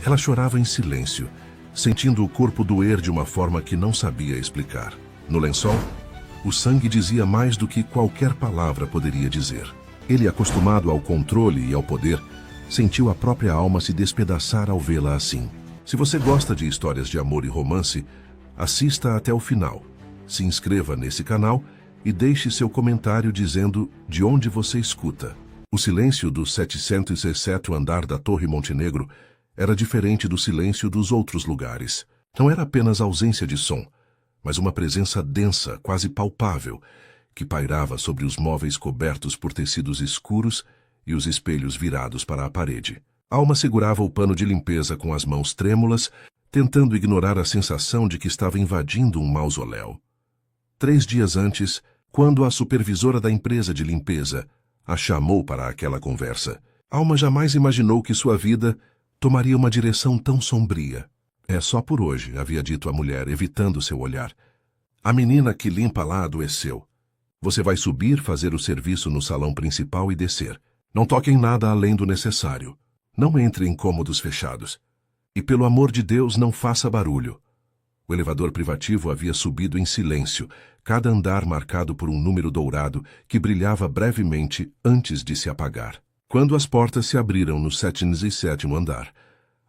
Ela chorava em silêncio, sentindo o corpo doer de uma forma que não sabia explicar. No lençol, o sangue dizia mais do que qualquer palavra poderia dizer. Ele, acostumado ao controle e ao poder, sentiu a própria alma se despedaçar ao vê-la assim. Se você gosta de histórias de amor e romance, assista até o final. Se inscreva nesse canal e deixe seu comentário dizendo de onde você escuta. O silêncio do 707º andar da Torre Montenegro era diferente do silêncio dos outros lugares. Não era apenas ausência de som, mas uma presença densa, quase palpável, que pairava sobre os móveis cobertos por tecidos escuros e os espelhos virados para a parede. Alma segurava o pano de limpeza com as mãos trêmulas, tentando ignorar a sensação de que estava invadindo um mausoléu. 3 dias antes, quando a supervisora da empresa de limpeza a chamou para aquela conversa, Alma jamais imaginou que sua vida tomaria uma direção tão sombria. É só por hoje, havia dito a mulher, evitando seu olhar. A menina que limpa lá adoeceu. Você vai subir, fazer o serviço no salão principal e descer. Não toque em nada além do necessário. Não entre em cômodos fechados. E pelo amor de Deus, não faça barulho. O elevador privativo havia subido em silêncio, cada andar marcado por um número dourado que brilhava brevemente antes de se apagar. Quando as portas se abriram no 707º andar,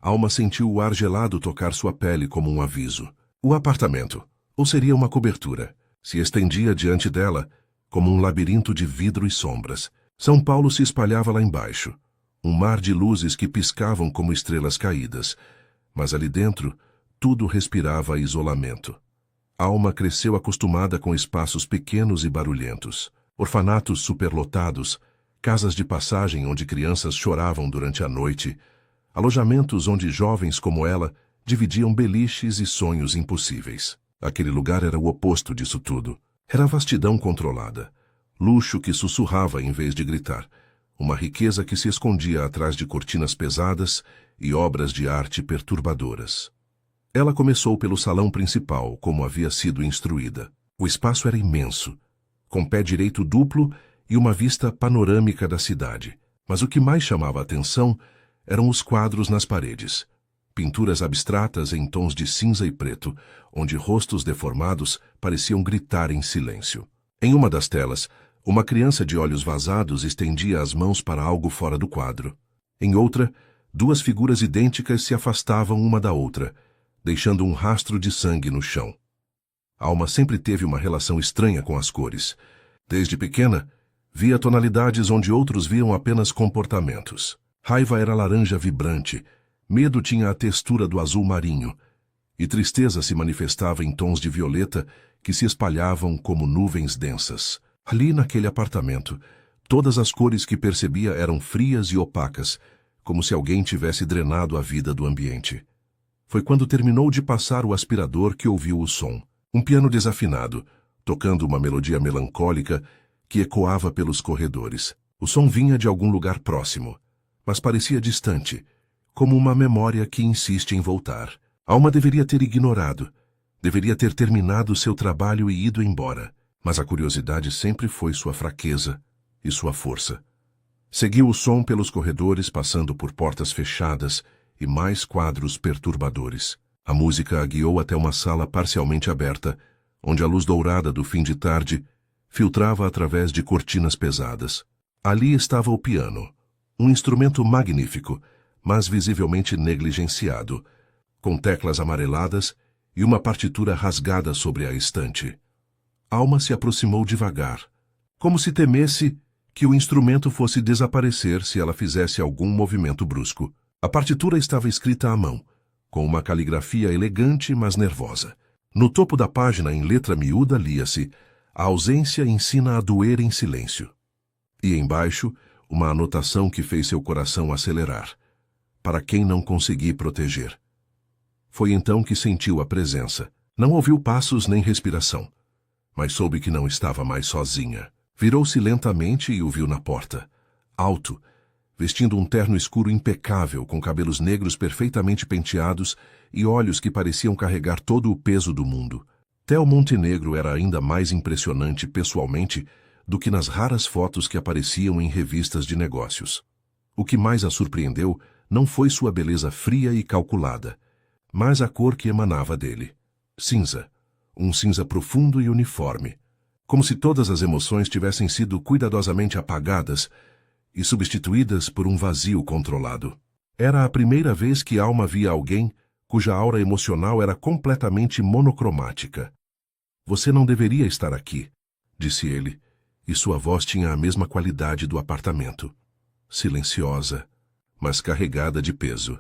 Alma sentiu o ar gelado tocar sua pele como um aviso. O apartamento, ou seria uma cobertura, se estendia diante dela como um labirinto de vidro e sombras. São Paulo se espalhava lá embaixo, um mar de luzes que piscavam como estrelas caídas, mas ali dentro tudo respirava isolamento. Alma cresceu acostumada com espaços pequenos e barulhentos, orfanatos superlotados, casas de passagem onde crianças choravam durante a noite, alojamentos onde jovens como ela dividiam beliches e sonhos impossíveis. Aquele lugar era o oposto disso tudo. Era vastidão controlada, luxo que sussurrava em vez de gritar, uma riqueza que se escondia atrás de cortinas pesadas e obras de arte perturbadoras. Ela começou pelo salão principal, como havia sido instruída. O espaço era imenso, com pé direito duplo e uma vista panorâmica da cidade. Mas o que mais chamava a atenção eram os quadros nas paredes. Pinturas abstratas em tons de cinza e preto, onde rostos deformados pareciam gritar em silêncio. Em uma das telas, uma criança de olhos vazados estendia as mãos para algo fora do quadro. Em outra, 2 figuras idênticas se afastavam uma da outra, deixando um rastro de sangue no chão. Alma sempre teve uma relação estranha com as cores. Desde pequena, via tonalidades onde outros viam apenas comportamentos. Raiva era laranja vibrante, medo tinha a textura do azul marinho, e tristeza se manifestava em tons de violeta que se espalhavam como nuvens densas. Ali naquele apartamento, todas as cores que percebia eram frias e opacas, como se alguém tivesse drenado a vida do ambiente. Foi quando terminou de passar o aspirador que ouviu o som. Um piano desafinado, tocando uma melodia melancólica que ecoava pelos corredores. O som vinha de algum lugar próximo, mas parecia distante, como uma memória que insiste em voltar. Alma deveria ter ignorado, deveria ter terminado seu trabalho e ido embora, mas a curiosidade sempre foi sua fraqueza e sua força. Seguiu o som pelos corredores, passando por portas fechadas e mais quadros perturbadores. A música a guiou até uma sala parcialmente aberta, onde a luz dourada do fim de tarde filtrava através de cortinas pesadas. Ali estava o piano, um instrumento magnífico, mas visivelmente negligenciado, com teclas amareladas e uma partitura rasgada sobre a estante. Alma se aproximou devagar, como se temesse que o instrumento fosse desaparecer se ela fizesse algum movimento brusco. A partitura estava escrita à mão, com uma caligrafia elegante, mas nervosa. No topo da página, em letra miúda, lia-se: "A ausência ensina a doer em silêncio." E embaixo, uma anotação que fez seu coração acelerar: "Para quem não conseguir proteger." Foi então que sentiu a presença. Não ouviu passos nem respiração, mas soube que não estava mais sozinha. Virou-se lentamente e o viu na porta, alto, vestindo um terno escuro impecável, com cabelos negros perfeitamente penteados e olhos que pareciam carregar todo o peso do mundo. Theo Montenegro era ainda mais impressionante pessoalmente do que nas raras fotos que apareciam em revistas de negócios. O que mais a surpreendeu não foi sua beleza fria e calculada, mas a cor que emanava dele. Cinza. Um cinza profundo e uniforme, como se todas as emoções tivessem sido cuidadosamente apagadas e substituídas por um vazio controlado. Era a primeira vez que Alma via alguém cuja aura emocional era completamente monocromática. Você não deveria estar aqui, disse ele, e sua voz tinha a mesma qualidade do apartamento. Silenciosa, mas carregada de peso.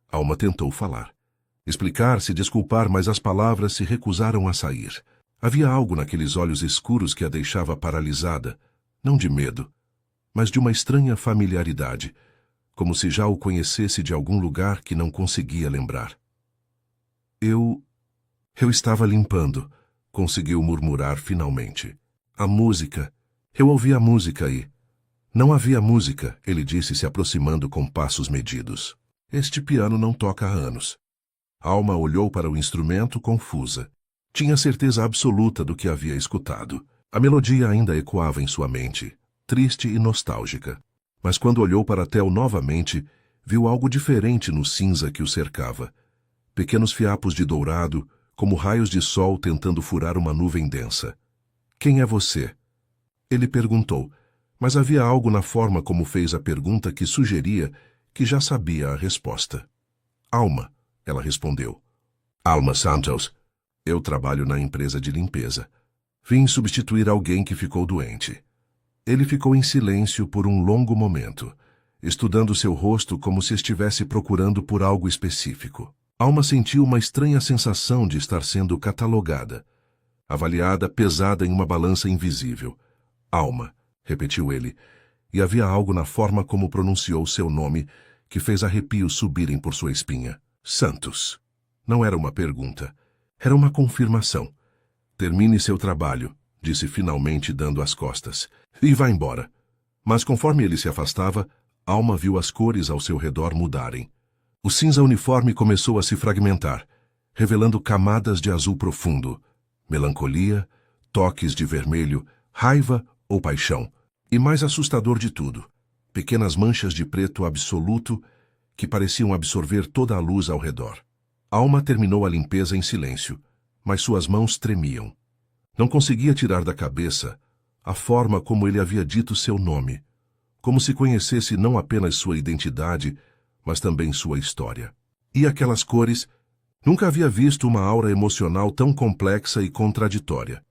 Alma tentou falar. Explicar, se desculpar, mas as palavras se recusaram a sair. Havia algo naqueles olhos escuros que a deixava paralisada, não de medo, mas de uma estranha familiaridade, como se já o conhecesse de algum lugar que não conseguia lembrar. Eu estava limpando, conseguiu murmurar finalmente. A música. Eu ouvi a música e... Não havia música, ele disse se aproximando com passos medidos. Este piano não toca há anos. Alma olhou para o instrumento confusa. Tinha certeza absoluta do que havia escutado. A melodia ainda ecoava em sua mente, triste e nostálgica. Mas quando olhou para Theo novamente, viu algo diferente no cinza que o cercava. Pequenos fiapos de dourado, como raios de sol tentando furar uma nuvem densa. Quem é você? Ele perguntou, mas havia algo na forma como fez a pergunta que sugeria que já sabia a resposta. Alma, ela respondeu. Alma Santos. Eu trabalho na empresa de limpeza. Vim substituir alguém que ficou doente. Ele ficou em silêncio por um longo momento, estudando seu rosto como se estivesse procurando por algo específico. Alma sentiu uma estranha sensação de estar sendo catalogada, avaliada pesada em uma balança invisível. Alma, repetiu ele, e havia algo na forma como pronunciou seu nome que fez arrepios subirem por sua espinha. Santos. Não era uma pergunta, era uma confirmação. Termine seu trabalho, disse finalmente dando as costas, e vá embora. Mas conforme ele se afastava, Alma viu as cores ao seu redor mudarem. O cinza uniforme começou a se fragmentar, revelando camadas de azul profundo, melancolia, toques de vermelho, raiva ou paixão, e mais assustador de tudo, pequenas manchas de preto absoluto que pareciam absorver toda a luz ao redor. Alma terminou a limpeza em silêncio, mas suas mãos tremiam. Não conseguia tirar da cabeça a forma como ele havia dito seu nome, como se conhecesse não apenas sua identidade, mas também sua história. E aquelas cores? Nunca havia visto uma aura emocional tão complexa e contraditória.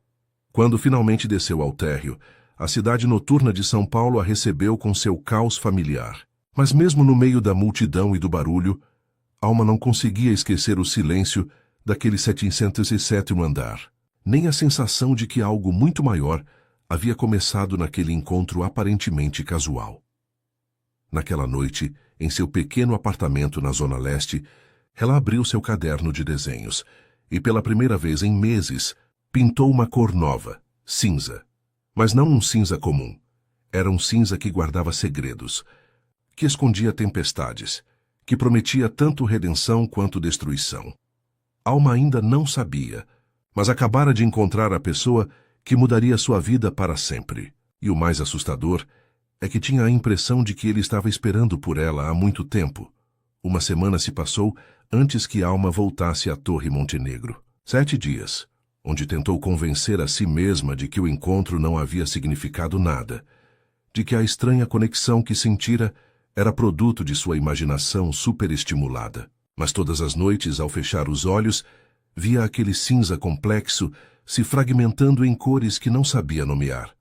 Quando finalmente desceu ao térreo, a cidade noturna de São Paulo a recebeu com seu caos familiar. Mas mesmo no meio da multidão e do barulho, Alma não conseguia esquecer o silêncio daquele 707º andar, nem a sensação de que algo muito maior havia começado naquele encontro aparentemente casual. Naquela noite, em seu pequeno apartamento na Zona Leste, ela abriu seu caderno de desenhos e, pela primeira vez em meses, pintou uma cor nova, cinza. Mas não um cinza comum. Era um cinza que guardava segredos, que escondia tempestades, que prometia tanto redenção quanto destruição. Alma ainda não sabia, mas acabara de encontrar a pessoa que mudaria sua vida para sempre. E o mais assustador é que tinha a impressão de que ele estava esperando por ela há muito tempo. Uma semana se passou antes que Alma voltasse à Torre Montenegro. 7 dias, onde tentou convencer a si mesma de que o encontro não havia significado nada, de que a estranha conexão que sentira era produto de sua imaginação superestimulada. Mas todas as noites, ao fechar os olhos, via aquele cinza complexo se fragmentando em cores que não sabia nomear.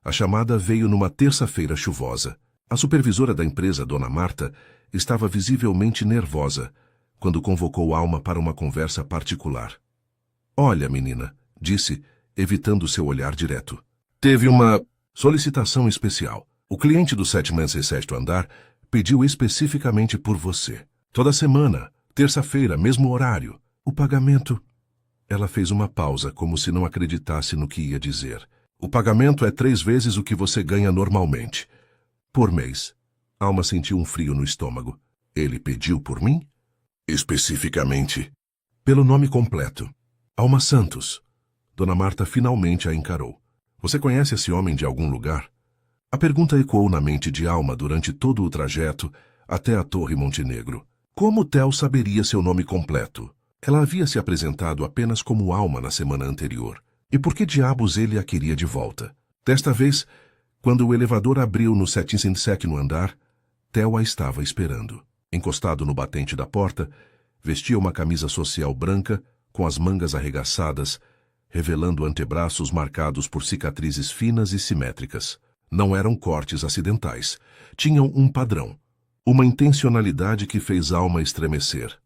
A chamada veio numa terça-feira chuvosa. A supervisora da empresa, Dona Marta, estava visivelmente nervosa quando convocou Alma para uma conversa particular. Olha, menina, disse, evitando seu olhar direto. Teve uma solicitação especial. O cliente do 706º andar pediu especificamente por você. Toda semana, terça-feira, mesmo horário. O pagamento... Ela fez uma pausa, como se não acreditasse no que ia dizer. O pagamento é 3 vezes o que você ganha normalmente. Por mês. Alma sentiu um frio no estômago. Ele pediu por mim? Especificamente. Pelo nome completo. Alma Santos. Dona Marta finalmente a encarou. Você conhece esse homem de algum lugar? A pergunta ecoou na mente de Alma durante todo o trajeto, até a Torre Montenegro. Como Theo saberia seu nome completo? Ela havia se apresentado apenas como Alma na semana anterior. E por que diabos ele a queria de volta? Desta vez, quando o elevador abriu no 707º andar, Theo a estava esperando. Encostado no batente da porta, vestia uma camisa social branca, com as mangas arregaçadas, revelando antebraços marcados por cicatrizes finas e simétricas. Não eram cortes acidentais. Tinham um padrão. Uma intencionalidade que fez Alma estremecer.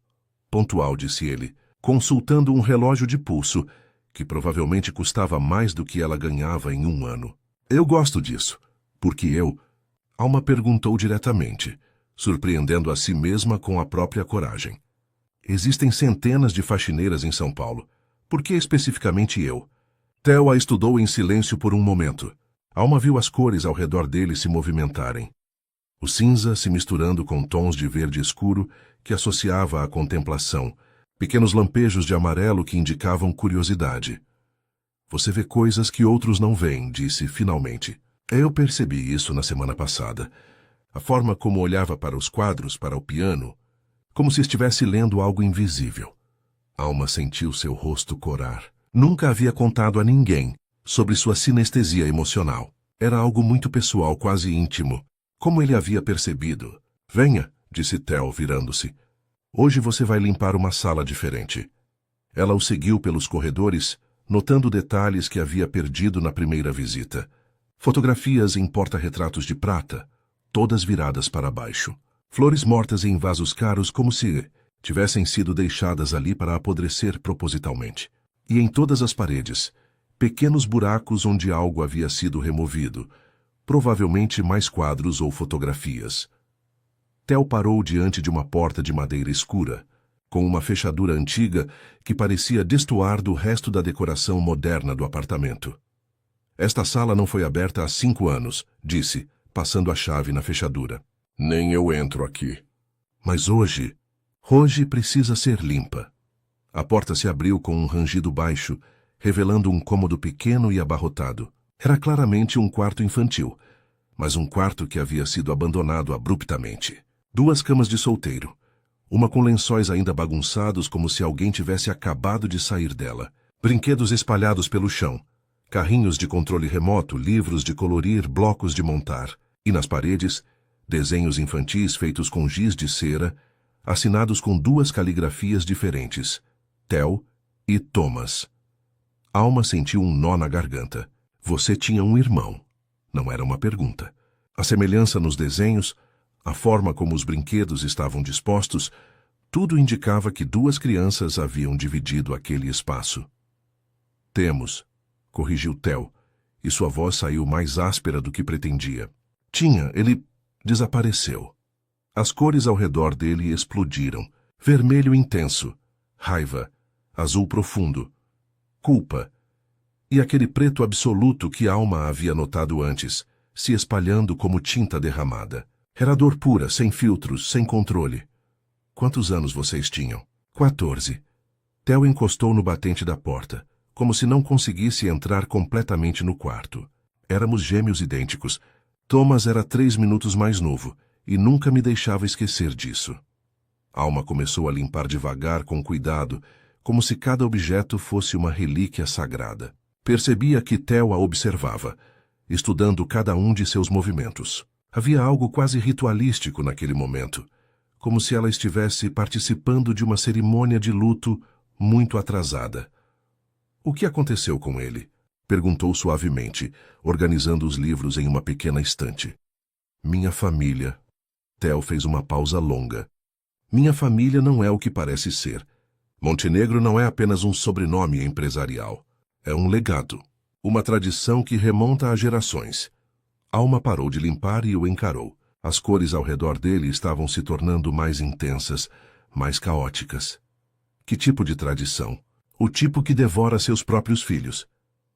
Pontual, disse ele, consultando um relógio de pulso, que provavelmente custava mais do que ela ganhava em um ano. Eu gosto disso. Porque eu... Alma perguntou diretamente, surpreendendo a si mesma com a própria coragem. Existem centenas de faxineiras em São Paulo. Por que especificamente eu? Theo a estudou em silêncio por um momento. Alma viu as cores ao redor dele se movimentarem. O cinza se misturando com tons de verde escuro que associava à contemplação, pequenos lampejos de amarelo que indicavam curiosidade. Você vê coisas que outros não veem, disse finalmente. Eu percebi isso na semana passada. A forma como olhava para os quadros, para o piano, como se estivesse lendo algo invisível. Alma sentiu seu rosto corar. Nunca havia contado a ninguém sobre sua sinestesia emocional. Era algo muito pessoal, quase íntimo. Como ele havia percebido? Venha, disse Theo, virando-se. Hoje você vai limpar uma sala diferente. Ela o seguiu pelos corredores, notando detalhes que havia perdido na primeira visita. Fotografias em porta-retratos de prata, todas viradas para baixo. Flores mortas em vasos caros como se tivessem sido deixadas ali para apodrecer propositalmente. E em todas as paredes, pequenos buracos onde algo havia sido removido, provavelmente mais quadros ou fotografias. Theo parou diante de uma porta de madeira escura, com uma fechadura antiga que parecia destoar do resto da decoração moderna do apartamento. Esta sala não foi aberta há 5 anos, disse, passando a chave na fechadura. Nem eu entro aqui. Mas hoje precisa ser limpa. A porta se abriu com um rangido baixo, revelando um cômodo pequeno e abarrotado. Era claramente um quarto infantil, mas um quarto que havia sido abandonado abruptamente. 2 camas de solteiro, uma com lençóis ainda bagunçados como se alguém tivesse acabado de sair dela. Brinquedos espalhados pelo chão, carrinhos de controle remoto, livros de colorir, blocos de montar. E nas paredes, desenhos infantis feitos com giz de cera, assinados com 2 caligrafias diferentes, Theo e Thomas. Alma sentiu um nó na garganta. Você tinha um irmão. Não era uma pergunta. A semelhança nos desenhos, a forma como os brinquedos estavam dispostos, tudo indicava que 2 crianças haviam dividido aquele espaço. Temos, corrigiu Theo, e sua voz saiu mais áspera do que pretendia. Ele desapareceu. As cores ao redor dele explodiram. Vermelho intenso, raiva, azul profundo, culpa, e aquele preto absoluto que Alma havia notado antes, se espalhando como tinta derramada. Era dor pura, sem filtros, sem controle. Quantos anos vocês tinham? 14. Theo encostou no batente da porta, como se não conseguisse entrar completamente no quarto. Éramos gêmeos idênticos. Thomas era 3 minutos mais novo, e nunca me deixava esquecer disso. Alma começou a limpar devagar, com cuidado, como se cada objeto fosse uma relíquia sagrada. Percebia que Theo a observava, estudando cada um de seus movimentos. Havia algo quase ritualístico naquele momento, como se ela estivesse participando de uma cerimônia de luto muito atrasada. O que aconteceu com ele? Perguntou suavemente, organizando os livros em uma pequena estante. Minha família. Theo fez uma pausa longa. Minha família não é o que parece ser. Montenegro não é apenas um sobrenome empresarial. É um legado, uma tradição que remonta a gerações. Alma parou de limpar e o encarou. As cores ao redor dele estavam se tornando mais intensas, mais caóticas. Que tipo de tradição? O tipo que devora seus próprios filhos.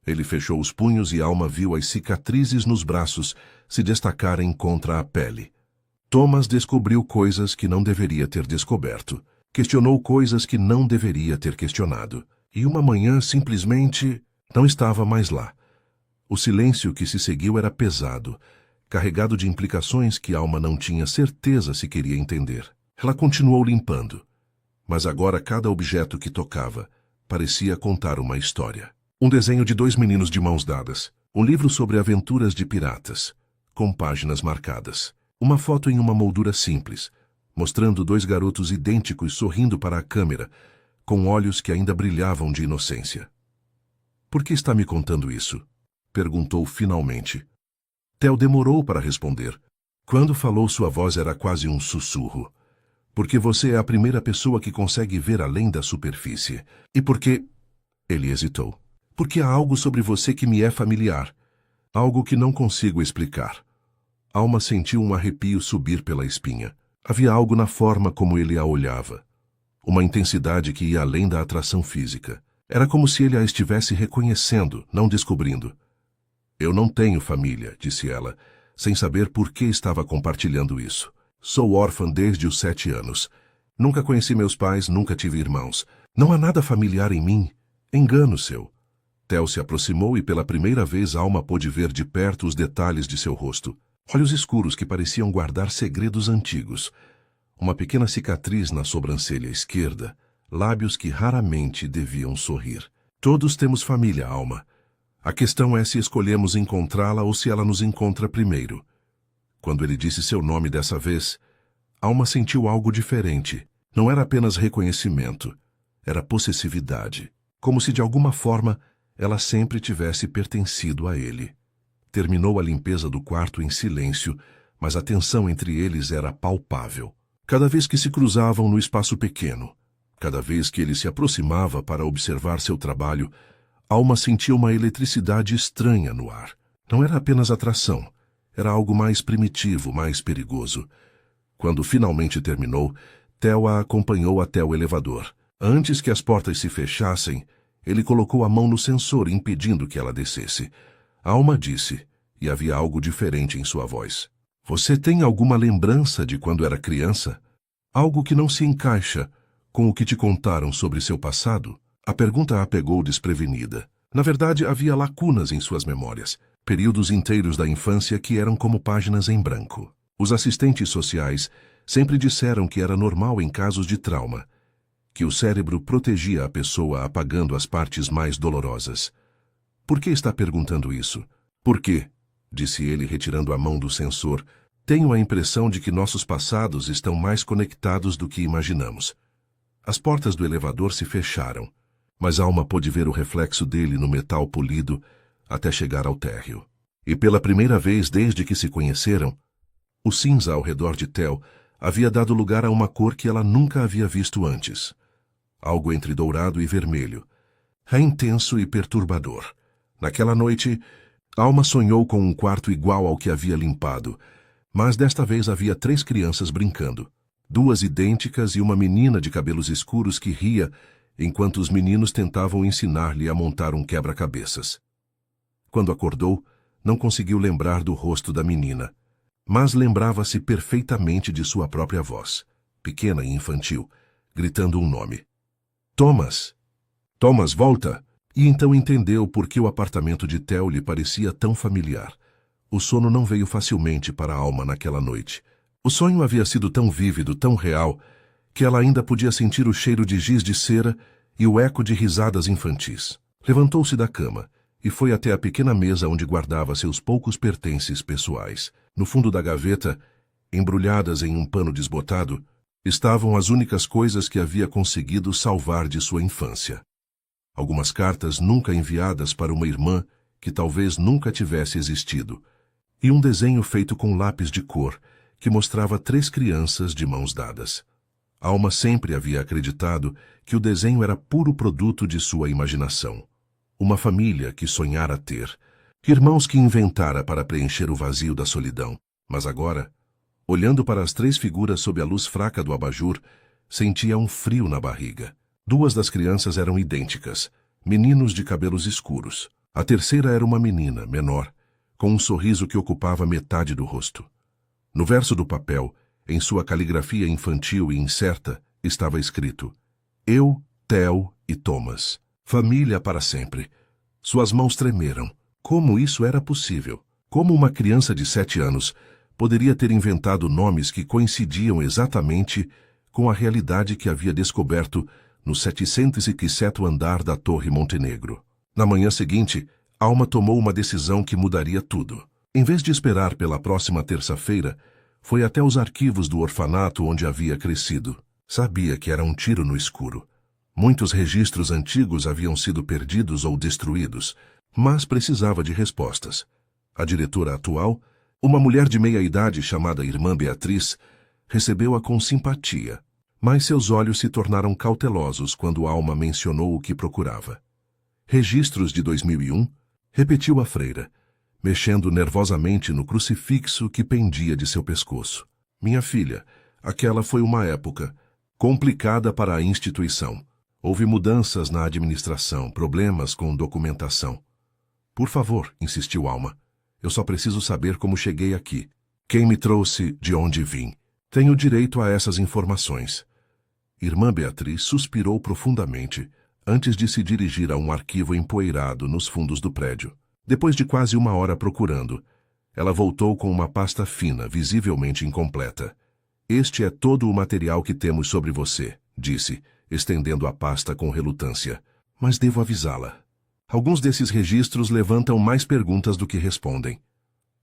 Ele fechou os punhos e Alma viu as cicatrizes nos braços se destacarem contra a pele. Thomas descobriu coisas que não deveria ter descoberto. Questionou coisas que não deveria ter questionado. E uma manhã simplesmente não estava mais lá. O silêncio que se seguiu era pesado, carregado de implicações que Alma não tinha certeza se queria entender. Ela continuou limpando, mas agora cada objeto que tocava parecia contar uma história. Um desenho de 2 meninos de mãos dadas, um livro sobre aventuras de piratas, com páginas marcadas. Uma foto em uma moldura simples, mostrando 2 garotos idênticos sorrindo para a câmera, com olhos que ainda brilhavam de inocência. "Por que está me contando isso?" perguntou finalmente. Theo demorou para responder. Quando falou, sua voz era quase um sussurro. "Porque você é a primeira pessoa que consegue ver além da superfície. E porque..." Ele hesitou. "Porque há algo sobre você que me é familiar. Algo que não consigo explicar." Alma sentiu um arrepio subir pela espinha. Havia algo na forma como ele a olhava. Uma intensidade que ia além da atração física. Era como se ele a estivesse reconhecendo, não descobrindo. "Eu não tenho família", disse ela, sem saber por que estava compartilhando isso. "Sou órfã desde os 7 anos. Nunca conheci meus pais, nunca tive irmãos. Não há nada familiar em mim. Engano seu." Theo se aproximou e pela primeira vez Alma pôde ver de perto os detalhes de seu rosto. Olhos escuros que pareciam guardar segredos antigos. Uma pequena cicatriz na sobrancelha esquerda. Lábios que raramente deviam sorrir. "Todos temos família, Alma. A questão é se escolhemos encontrá-la ou se ela nos encontra primeiro." Quando ele disse seu nome dessa vez, Alma sentiu algo diferente. Não era apenas reconhecimento. Era possessividade. Como se de alguma forma ela sempre tivesse pertencido a ele. Terminou a limpeza do quarto em silêncio, mas a tensão entre eles era palpável. Cada vez que se cruzavam no espaço pequeno, cada vez que ele se aproximava para observar seu trabalho, Alma sentia uma eletricidade estranha no ar. Não era apenas atração, era algo mais primitivo, mais perigoso. Quando finalmente terminou, Theo a acompanhou até o elevador. Antes que as portas se fechassem, ele colocou a mão no sensor, impedindo que ela descesse. Alma disse, e havia algo diferente em sua voz: "Você tem alguma lembrança de quando era criança? Algo que não se encaixa com o que te contaram sobre seu passado?" A pergunta a pegou desprevenida. Na verdade, havia lacunas em suas memórias, períodos inteiros da infância que eram como páginas em branco. Os assistentes sociais sempre disseram que era normal em casos de trauma, que o cérebro protegia a pessoa apagando as partes mais dolorosas. "Por que está perguntando isso?" "Por quê?", disse ele retirando a mão do sensor. "Tenho a impressão de que nossos passados estão mais conectados do que imaginamos." As portas do elevador se fecharam, mas Alma pôde ver o reflexo dele no metal polido até chegar ao térreo. E pela primeira vez desde que se conheceram, o cinza ao redor de Theo havia dado lugar a uma cor que ela nunca havia visto antes. Algo entre dourado e vermelho. É intenso e perturbador. Naquela noite, Alma sonhou com um quarto igual ao que havia limpado, mas desta vez havia 3 crianças brincando. 2 idênticas e uma menina de cabelos escuros que ria enquanto os meninos tentavam ensinar-lhe a montar um quebra-cabeças. Quando acordou, não conseguiu lembrar do rosto da menina, mas lembrava-se perfeitamente de sua própria voz, pequena e infantil, gritando um nome. "Thomas! Thomas, volta!" E então entendeu por que o apartamento de Theo lhe parecia tão familiar. O sono não veio facilmente para a Alma naquela noite. O sonho havia sido tão vívido, tão real, que ela ainda podia sentir o cheiro de giz de cera e o eco de risadas infantis. Levantou-se da cama e foi até a pequena mesa onde guardava seus poucos pertences pessoais. No fundo da gaveta, embrulhadas em um pano desbotado, estavam as únicas coisas que havia conseguido salvar de sua infância. Algumas cartas nunca enviadas para uma irmã que talvez nunca tivesse existido, e um desenho feito com lápis de cor que mostrava 3 crianças de mãos dadas. Alma sempre havia acreditado que o desenho era puro produto de sua imaginação. Uma família que sonhara ter, irmãos que inventara para preencher o vazio da solidão. Mas agora, olhando para as 3 figuras sob a luz fraca do abajur, sentia um frio na barriga. 2 das crianças eram idênticas, meninos de cabelos escuros. A terceira era uma menina, menor, com um sorriso que ocupava metade do rosto. No verso do papel, em sua caligrafia infantil e incerta, estava escrito: "Eu, Theo e Thomas. Família para sempre." Suas mãos tremeram. Como isso era possível? Como uma criança de 7 anos poderia ter inventado nomes que coincidiam exatamente com a realidade que havia descoberto no 707º andar da Torre Montenegro? Na manhã seguinte, Alma tomou uma decisão que mudaria tudo. Em vez de esperar pela próxima terça-feira, foi até os arquivos do orfanato onde havia crescido. Sabia que era um tiro no escuro. Muitos registros antigos haviam sido perdidos ou destruídos, mas precisava de respostas. A diretora atual, uma mulher de meia-idade chamada Irmã Beatriz, recebeu-a com simpatia, mas seus olhos se tornaram cautelosos quando Alma mencionou o que procurava. Registros de 2001, repetiu a freira, mexendo nervosamente no crucifixo que pendia de seu pescoço. Minha filha, aquela foi uma época complicada para a instituição. Houve mudanças na administração, problemas com documentação. Por favor, insistiu Alma. Eu só preciso saber como cheguei aqui. Quem me trouxe, de onde vim. Tenho direito a essas informações. Irmã Beatriz suspirou profundamente antes de se dirigir a um arquivo empoeirado nos fundos do prédio. Depois de quase uma hora procurando, ela voltou com uma pasta fina, visivelmente incompleta. Este é todo o material que temos sobre você, disse, estendendo a pasta com relutância. Mas devo avisá-la. Alguns desses registros levantam mais perguntas do que respondem.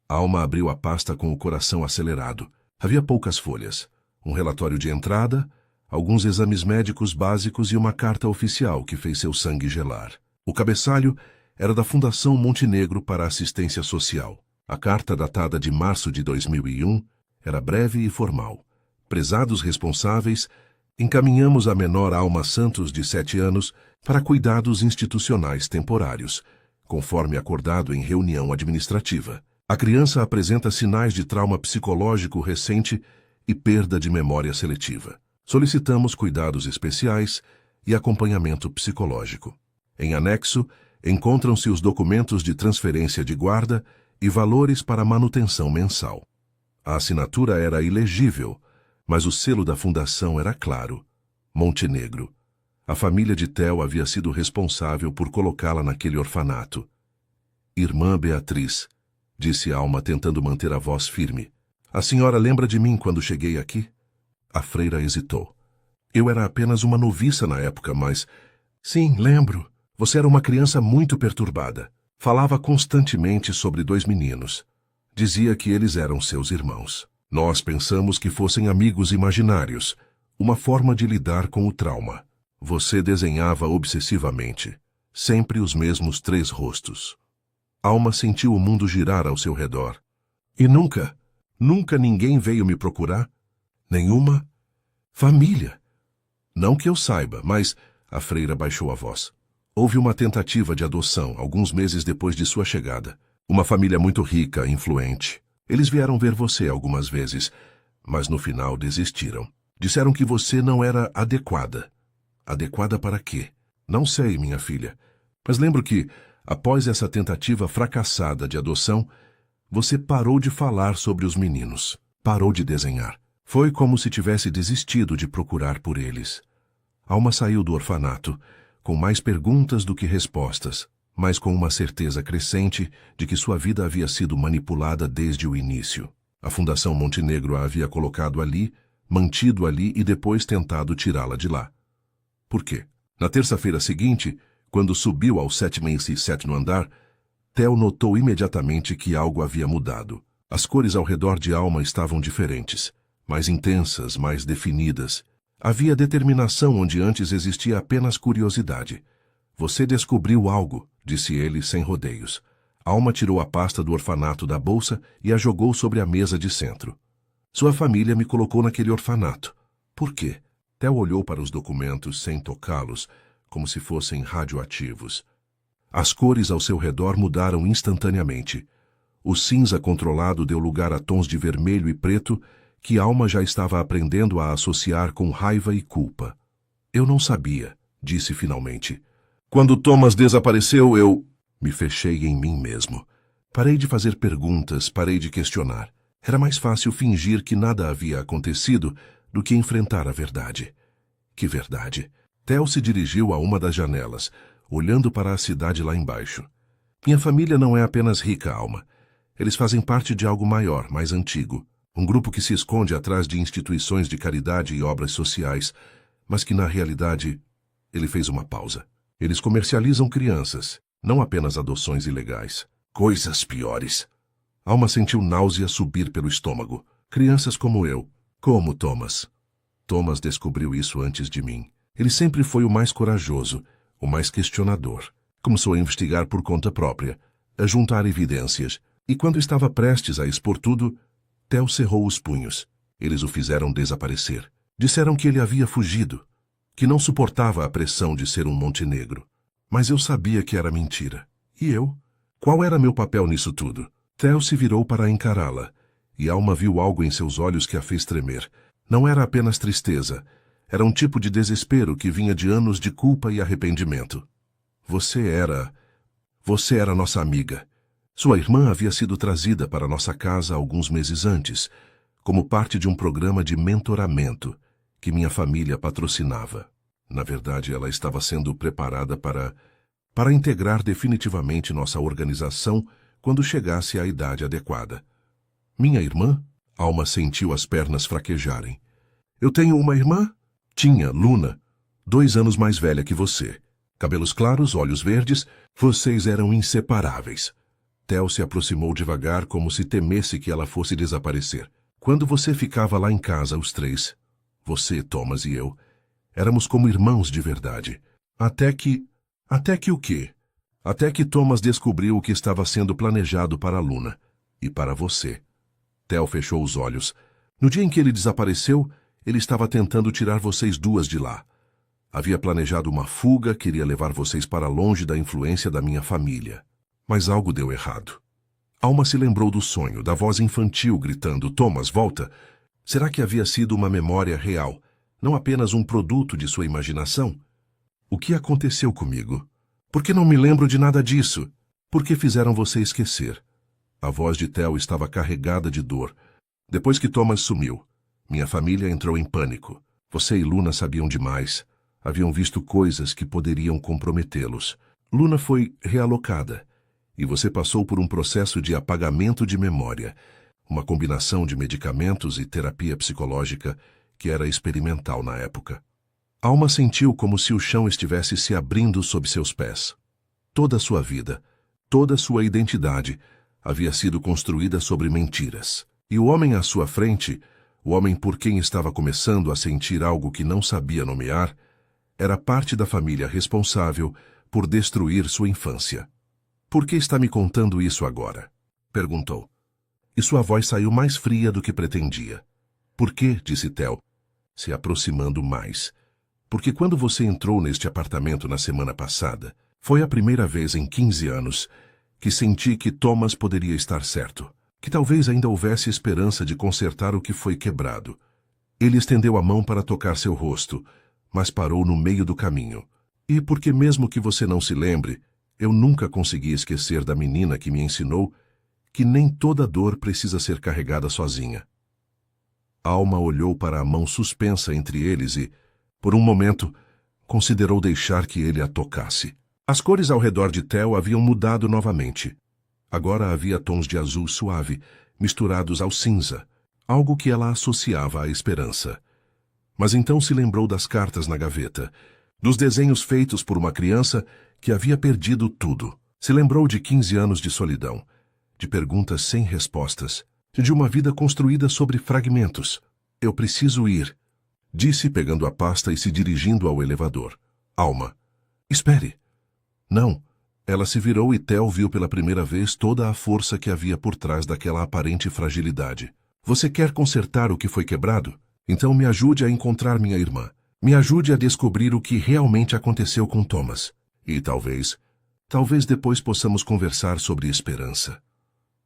Alma abriu a pasta com o coração acelerado. Havia poucas folhas. Um relatório de entrada, alguns exames médicos básicos e uma carta oficial que fez seu sangue gelar. O cabeçalho era da Fundação Montenegro para Assistência Social. A carta, datada de março de 2001, era breve e formal. Prezados responsáveis, encaminhamos a menor Alma Santos, de 7 anos, para cuidados institucionais temporários, conforme acordado em reunião administrativa. A criança apresenta sinais de trauma psicológico recente e perda de memória seletiva. Solicitamos cuidados especiais e acompanhamento psicológico. Em anexo, encontram-se os documentos de transferência de guarda e valores para manutenção mensal. A assinatura era ilegível, mas o selo da fundação era claro. Montenegro. A família de Theo havia sido responsável por colocá-la naquele orfanato. Irmã Beatriz, disse Alma tentando manter a voz firme. A senhora lembra de mim quando cheguei aqui? A freira hesitou. Eu era apenas uma noviça na época, mas... Sim, lembro. Você era uma criança muito perturbada. Falava constantemente sobre 2 meninos. Dizia que eles eram seus irmãos. Nós pensamos que fossem amigos imaginários, uma forma de lidar com o trauma. Você desenhava obsessivamente, sempre os mesmos 3 rostos. Alma sentiu o mundo girar ao seu redor. E nunca ninguém veio me procurar? Nenhuma família. Não que eu saiba, mas... A freira baixou a voz. Houve uma tentativa de adoção alguns meses depois de sua chegada. Uma família muito rica, influente. Eles vieram ver você algumas vezes, mas no final desistiram. Disseram que você não era adequada. Adequada para quê? Não sei, minha filha. Mas lembro que, após essa tentativa fracassada de adoção, você parou de falar sobre os meninos. Parou de desenhar. Foi como se tivesse desistido de procurar por eles. Alma saiu do orfanato, com mais perguntas do que respostas, mas com uma certeza crescente de que sua vida havia sido manipulada desde o início. A Fundação Montenegro a havia colocado ali, mantido ali e depois tentado tirá-la de lá. Por quê? Na terça-feira seguinte, quando subiu ao 7º andar, Theo notou imediatamente que algo havia mudado. As cores ao redor de Alma estavam diferentes, mais intensas, mais definidas. Havia determinação onde antes existia apenas curiosidade. Você descobriu algo, disse ele sem rodeios. Alma tirou a pasta do orfanato da bolsa e a jogou sobre a mesa de centro. Sua família me colocou naquele orfanato. Por quê? Theo olhou para os documentos sem tocá-los, como se fossem radioativos. As cores ao seu redor mudaram instantaneamente. O cinza controlado deu lugar a tons de vermelho e preto que Alma já estava aprendendo a associar com raiva e culpa. Eu não sabia, disse finalmente. Quando Thomas desapareceu, eu me fechei em mim mesmo. Parei de fazer perguntas, parei de questionar. Era mais fácil fingir que nada havia acontecido do que enfrentar a verdade. Que verdade? Theo se dirigiu a uma das janelas, olhando para a cidade lá embaixo. Minha família não é apenas rica, Alma. Eles fazem parte de algo maior, mais antigo. Um grupo que se esconde atrás de instituições de caridade e obras sociais, mas que na realidade, ele fez uma pausa. Eles comercializam crianças, não apenas adoções ilegais. Coisas piores. Alma sentiu náusea subir pelo estômago. Crianças como eu. Como Thomas. Thomas descobriu isso antes de mim. Ele sempre foi o mais corajoso, o mais questionador. Começou a investigar por conta própria, a juntar evidências. E quando estava prestes a expor tudo, Theo cerrou os punhos. Eles o fizeram desaparecer. Disseram que ele havia fugido, que não suportava a pressão de ser um Montenegro. Mas eu sabia que era mentira. E eu? Qual era meu papel nisso tudo? Theo se virou para encará-la, e Alma viu algo em seus olhos que a fez tremer. Não era apenas tristeza, era um tipo de desespero que vinha de anos de culpa e arrependimento. Você era nossa amiga. Sua irmã havia sido trazida para nossa casa alguns meses antes, como parte de um programa de mentoramento que minha família patrocinava. Na verdade, ela estava sendo preparada para integrar definitivamente nossa organização quando chegasse à idade adequada. Minha irmã? Alma sentiu as pernas fraquejarem. Eu tenho uma irmã? Tinha, Luna, 2 anos mais velha que você. Cabelos claros, olhos verdes, vocês eram inseparáveis. Theo se aproximou devagar como se temesse que ela fosse desaparecer. Quando você ficava lá em casa, os 3, você, Thomas e eu, éramos como irmãos de verdade. Até que o quê? Até que Thomas descobriu o que estava sendo planejado para a Luna. E para você. Theo fechou os olhos. No dia em que ele desapareceu, ele estava tentando tirar vocês 2 de lá. Havia planejado uma fuga, queria levar vocês para longe da influência da minha família. Mas algo deu errado. Alma se lembrou do sonho, da voz infantil gritando, Thomas, volta. Será que havia sido uma memória real, não apenas um produto de sua imaginação? O que aconteceu comigo? Por que não me lembro de nada disso? Por que fizeram você esquecer? A voz de Theo estava carregada de dor. Depois que Thomas sumiu, minha família entrou em pânico. Você e Luna sabiam demais. Haviam visto coisas que poderiam comprometê-los. Luna foi realocada. E você passou por um processo de apagamento de memória, uma combinação de medicamentos e terapia psicológica que era experimental na época. Alma sentiu como se o chão estivesse se abrindo sob seus pés. Toda a sua vida, toda a sua identidade havia sido construída sobre mentiras. E o homem à sua frente, o homem por quem estava começando a sentir algo que não sabia nomear, era parte da família responsável por destruir sua infância. Por que está me contando isso agora? Perguntou. E sua voz saiu mais fria do que pretendia. Por quê? Disse Theo, se aproximando mais. Porque quando você entrou neste apartamento na semana passada, foi a primeira vez em 15 anos que senti que Thomas poderia estar certo, que talvez ainda houvesse esperança de consertar o que foi quebrado. Ele estendeu a mão para tocar seu rosto, mas parou no meio do caminho. E porque mesmo que você não se lembre, eu nunca consegui esquecer da menina que me ensinou que nem toda dor precisa ser carregada sozinha. Alma olhou para a mão suspensa entre eles e, por um momento, considerou deixar que ele a tocasse. As cores ao redor de Theo haviam mudado novamente. Agora havia tons de azul suave, misturados ao cinza, algo que ela associava à esperança. Mas então se lembrou das cartas na gaveta, dos desenhos feitos por uma criança que havia perdido tudo. Se lembrou de 15 anos de solidão, de perguntas sem respostas, de uma vida construída sobre fragmentos. Eu preciso ir, disse pegando a pasta e se dirigindo ao elevador. Alma. Espere. Não. Ela se virou e Theo viu pela primeira vez toda a força que havia por trás daquela aparente fragilidade. Você quer consertar o que foi quebrado? Então me ajude a encontrar minha irmã. Me ajude a descobrir o que realmente aconteceu com Thomas. E talvez depois possamos conversar sobre esperança.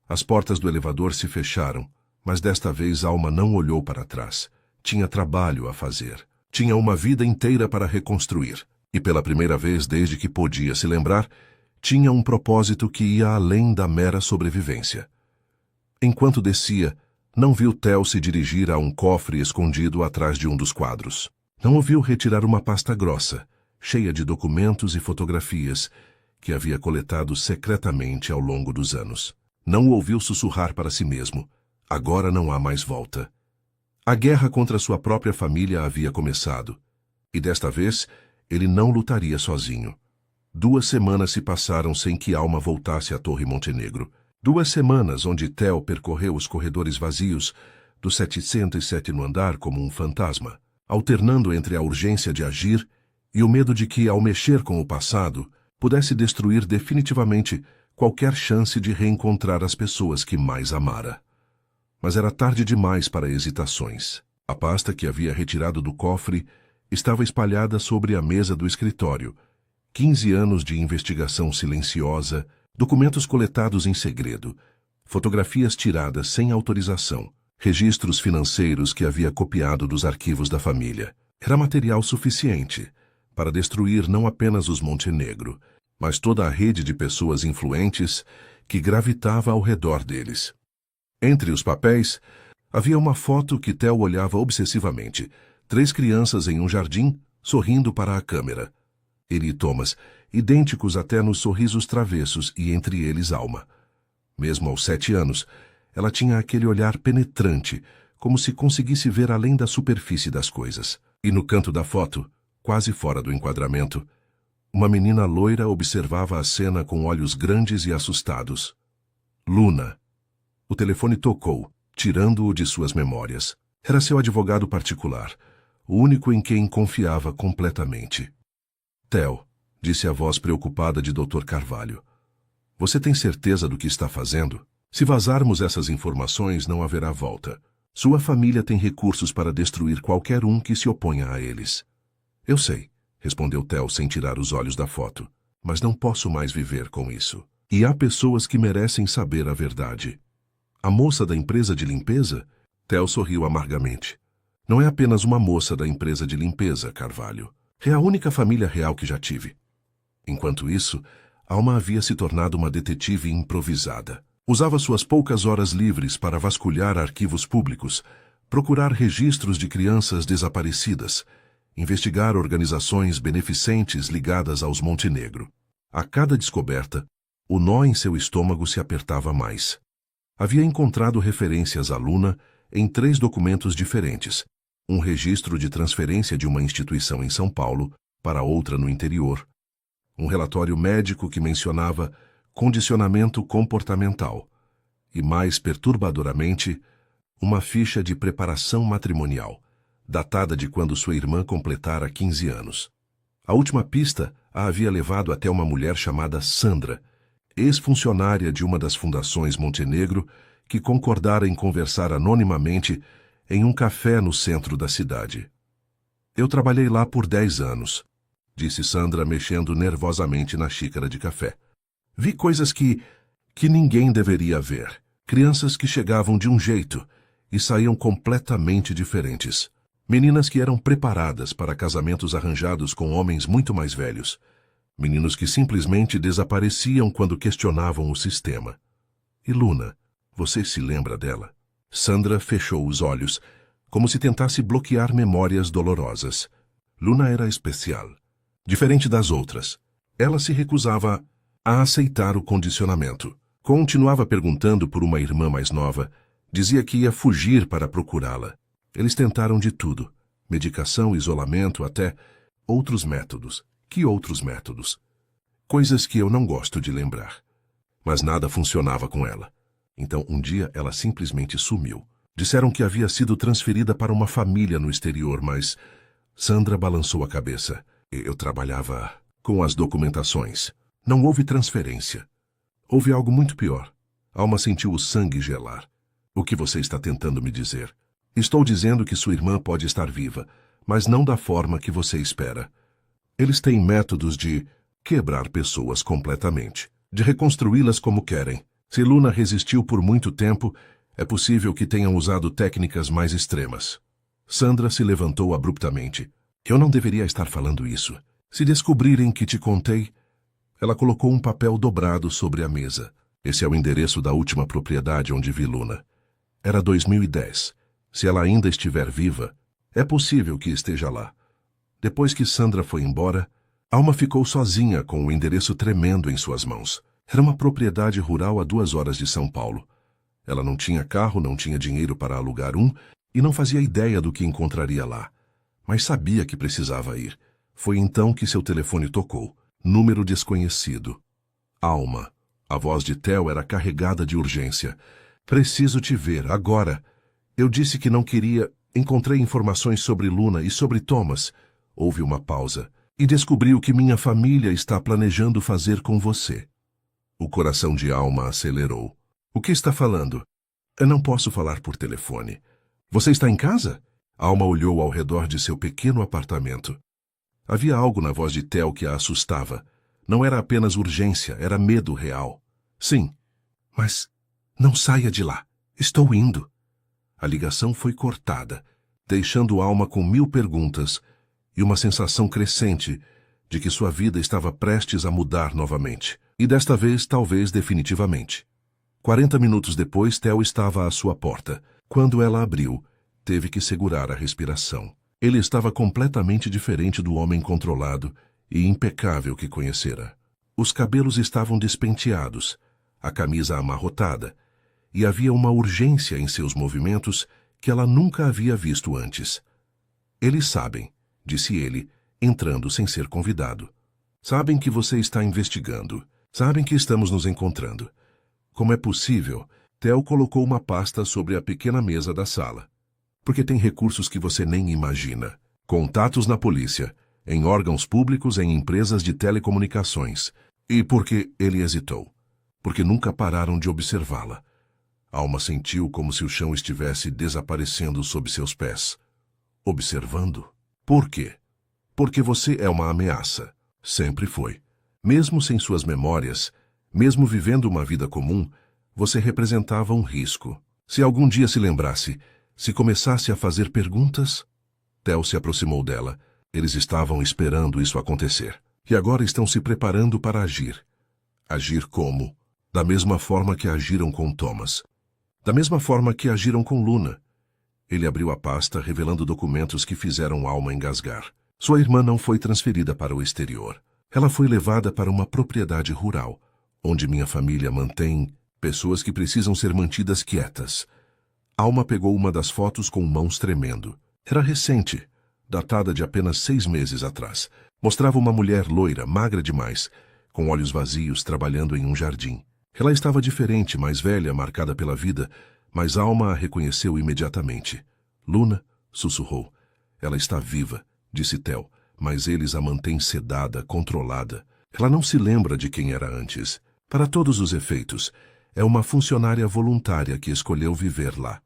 As portas do elevador se fecharam, mas desta vez Alma não olhou para trás. Tinha trabalho a fazer. Tinha uma vida inteira para reconstruir. E pela primeira vez desde que podia se lembrar, tinha um propósito que ia além da mera sobrevivência. Enquanto descia, não viu Theo se dirigir a um cofre escondido atrás de um dos quadros. Não ouviu retirar uma pasta grossa, cheia de documentos e fotografias, que havia coletado secretamente ao longo dos anos. Não o ouviu sussurrar para si mesmo. Agora não há mais volta. A guerra contra sua própria família havia começado. E desta vez, ele não lutaria sozinho. 2 semanas se passaram sem que Alma voltasse à Torre Montenegro. 2 semanas onde Theo percorreu os corredores vazios do 707º andar como um fantasma, alternando entre a urgência de agir e o medo de que, ao mexer com o passado, pudesse destruir definitivamente qualquer chance de reencontrar as pessoas que mais amara. Mas era tarde demais para hesitações. A pasta que havia retirado do cofre estava espalhada sobre a mesa do escritório. 15 anos de investigação silenciosa, documentos coletados em segredo, fotografias tiradas sem autorização, registros financeiros que havia copiado dos arquivos da família. Era material suficiente para destruir não apenas os Montenegro, mas toda a rede de pessoas influentes que gravitava ao redor deles. Entre os papéis, havia uma foto que Theo olhava obsessivamente. 3 crianças em um jardim, sorrindo para a câmera. Ele e Thomas, idênticos até nos sorrisos travessos e entre eles Alma. Mesmo aos 7 anos, ela tinha aquele olhar penetrante, como se conseguisse ver além da superfície das coisas. E no canto da foto, quase fora do enquadramento, uma menina loira observava a cena com olhos grandes e assustados. Luna. O telefone tocou, tirando-o de suas memórias. Era seu advogado particular, o único em quem confiava completamente. Theo, disse a voz preocupada de Dr. Carvalho. Você tem certeza do que está fazendo? Se vazarmos essas informações, não haverá volta. Sua família tem recursos para destruir qualquer um que se oponha a eles. Eu sei, respondeu Theo sem tirar os olhos da foto, mas não posso mais viver com isso. E há pessoas que merecem saber a verdade. A moça da empresa de limpeza? Theo sorriu amargamente. Não é apenas uma moça da empresa de limpeza, Carvalho. É a única família real que já tive. Enquanto isso, Alma havia se tornado uma detetive improvisada. Usava suas poucas horas livres para vasculhar arquivos públicos, procurar registros de crianças desaparecidas, investigar organizações beneficentes ligadas aos Montenegro. A cada descoberta, o nó em seu estômago se apertava mais. Havia encontrado referências à Luna em 3 documentos diferentes, um registro de transferência de uma instituição em São Paulo para outra no interior, um relatório médico que mencionava condicionamento comportamental e, mais perturbadoramente, uma ficha de preparação matrimonial, datada de quando sua irmã completara 15 anos. A última pista a havia levado até uma mulher chamada Sandra, ex-funcionária de uma das fundações Montenegro, que concordara em conversar anonimamente em um café no centro da cidade. Eu trabalhei lá por 10 anos, disse Sandra, mexendo nervosamente na xícara de café. Vi coisas que ninguém deveria ver. Crianças que chegavam de um jeito e saíam completamente diferentes. Meninas que eram preparadas para casamentos arranjados com homens muito mais velhos. Meninos que simplesmente desapareciam quando questionavam o sistema. E Luna, você se lembra dela? Sandra fechou os olhos, como se tentasse bloquear memórias dolorosas. Luna era especial. Diferente das outras. Ela se recusava a aceitar o condicionamento. Continuava perguntando por uma irmã mais nova. Dizia que ia fugir para procurá-la. Eles tentaram de tudo. Medicação, isolamento, até outros métodos. Que outros métodos? Coisas que eu não gosto de lembrar. Mas nada funcionava com ela. Então, um dia, ela simplesmente sumiu. Disseram que havia sido transferida para uma família no exterior, mas Sandra balançou a cabeça. Eu trabalhava com as documentações. Não houve transferência. Houve algo muito pior. Alma sentiu o sangue gelar. O que você está tentando me dizer? Estou dizendo que sua irmã pode estar viva, mas não da forma que você espera. Eles têm métodos de quebrar pessoas completamente, de reconstruí-las como querem. Se Luna resistiu por muito tempo, é possível que tenham usado técnicas mais extremas. Sandra se levantou abruptamente. Eu não deveria estar falando isso. Se descobrirem que te contei... Ela colocou um papel dobrado sobre a mesa. Esse é o endereço da última propriedade onde vi Luna. Era 2010. Se ela ainda estiver viva, é possível que esteja lá. Depois que Sandra foi embora, Alma ficou sozinha com o endereço tremendo em suas mãos. Era uma propriedade rural a 2 horas de São Paulo. Ela não tinha carro, não tinha dinheiro para alugar um e não fazia ideia do que encontraria lá. Mas sabia que precisava ir. Foi então que seu telefone tocou. Número desconhecido. Alma. A voz de Theo era carregada de urgência. Preciso te ver, agora. Eu disse que não queria. Encontrei informações sobre Luna e sobre Thomas. Houve uma pausa. E descobri o que minha família está planejando fazer com você. O coração de Alma acelerou. O que está falando? Eu não posso falar por telefone. Você está em casa? Alma olhou ao redor de seu pequeno apartamento. Havia algo na voz de Theo que a assustava. Não era apenas urgência, era medo real. Sim, mas não saia de lá. Estou indo. A ligação foi cortada, deixando Alma com 1000 perguntas e uma sensação crescente de que sua vida estava prestes a mudar novamente. E desta vez, talvez definitivamente. 40 minutos depois, Theo estava à sua porta. Quando ela abriu, teve que segurar a respiração. Ele estava completamente diferente do homem controlado e impecável que conhecera. Os cabelos estavam despenteados, a camisa amarrotada, e havia uma urgência em seus movimentos que ela nunca havia visto antes. Eles sabem, disse ele, entrando sem ser convidado. Sabem que você está investigando. Sabem que estamos nos encontrando. Como é possível? Theo colocou uma pasta sobre a pequena mesa da sala. Porque tem recursos que você nem imagina. Contatos na polícia, em órgãos públicos, em empresas de telecomunicações. E porque ele hesitou. Porque nunca pararam de observá-la. Alma sentiu como se o chão estivesse desaparecendo sob seus pés. Observando? Por quê? Porque você é uma ameaça. Sempre foi. Mesmo sem suas memórias, mesmo vivendo uma vida comum, você representava um risco. Se algum dia se lembrasse, se começasse a fazer perguntas... Theo se aproximou dela. Eles estavam esperando isso acontecer. E agora estão se preparando para agir. Agir como? Da mesma forma que agiram com Thomas. Da mesma forma que agiram com Luna. Ele abriu a pasta, revelando documentos que fizeram Alma engasgar. Sua irmã não foi transferida para o exterior. Ela foi levada para uma propriedade rural, onde minha família mantém pessoas que precisam ser mantidas quietas. Alma pegou uma das fotos com mãos tremendo. Era recente, datada de apenas 6 meses atrás. Mostrava uma mulher loira, magra demais, com olhos vazios, trabalhando em um jardim. Ela estava diferente, mais velha, marcada pela vida, mas Alma a reconheceu imediatamente. Luna, sussurrou. Ela está viva, disse Theo, mas eles a mantêm sedada, controlada. Ela não se lembra de quem era antes. Para todos os efeitos, é uma funcionária voluntária que escolheu viver lá.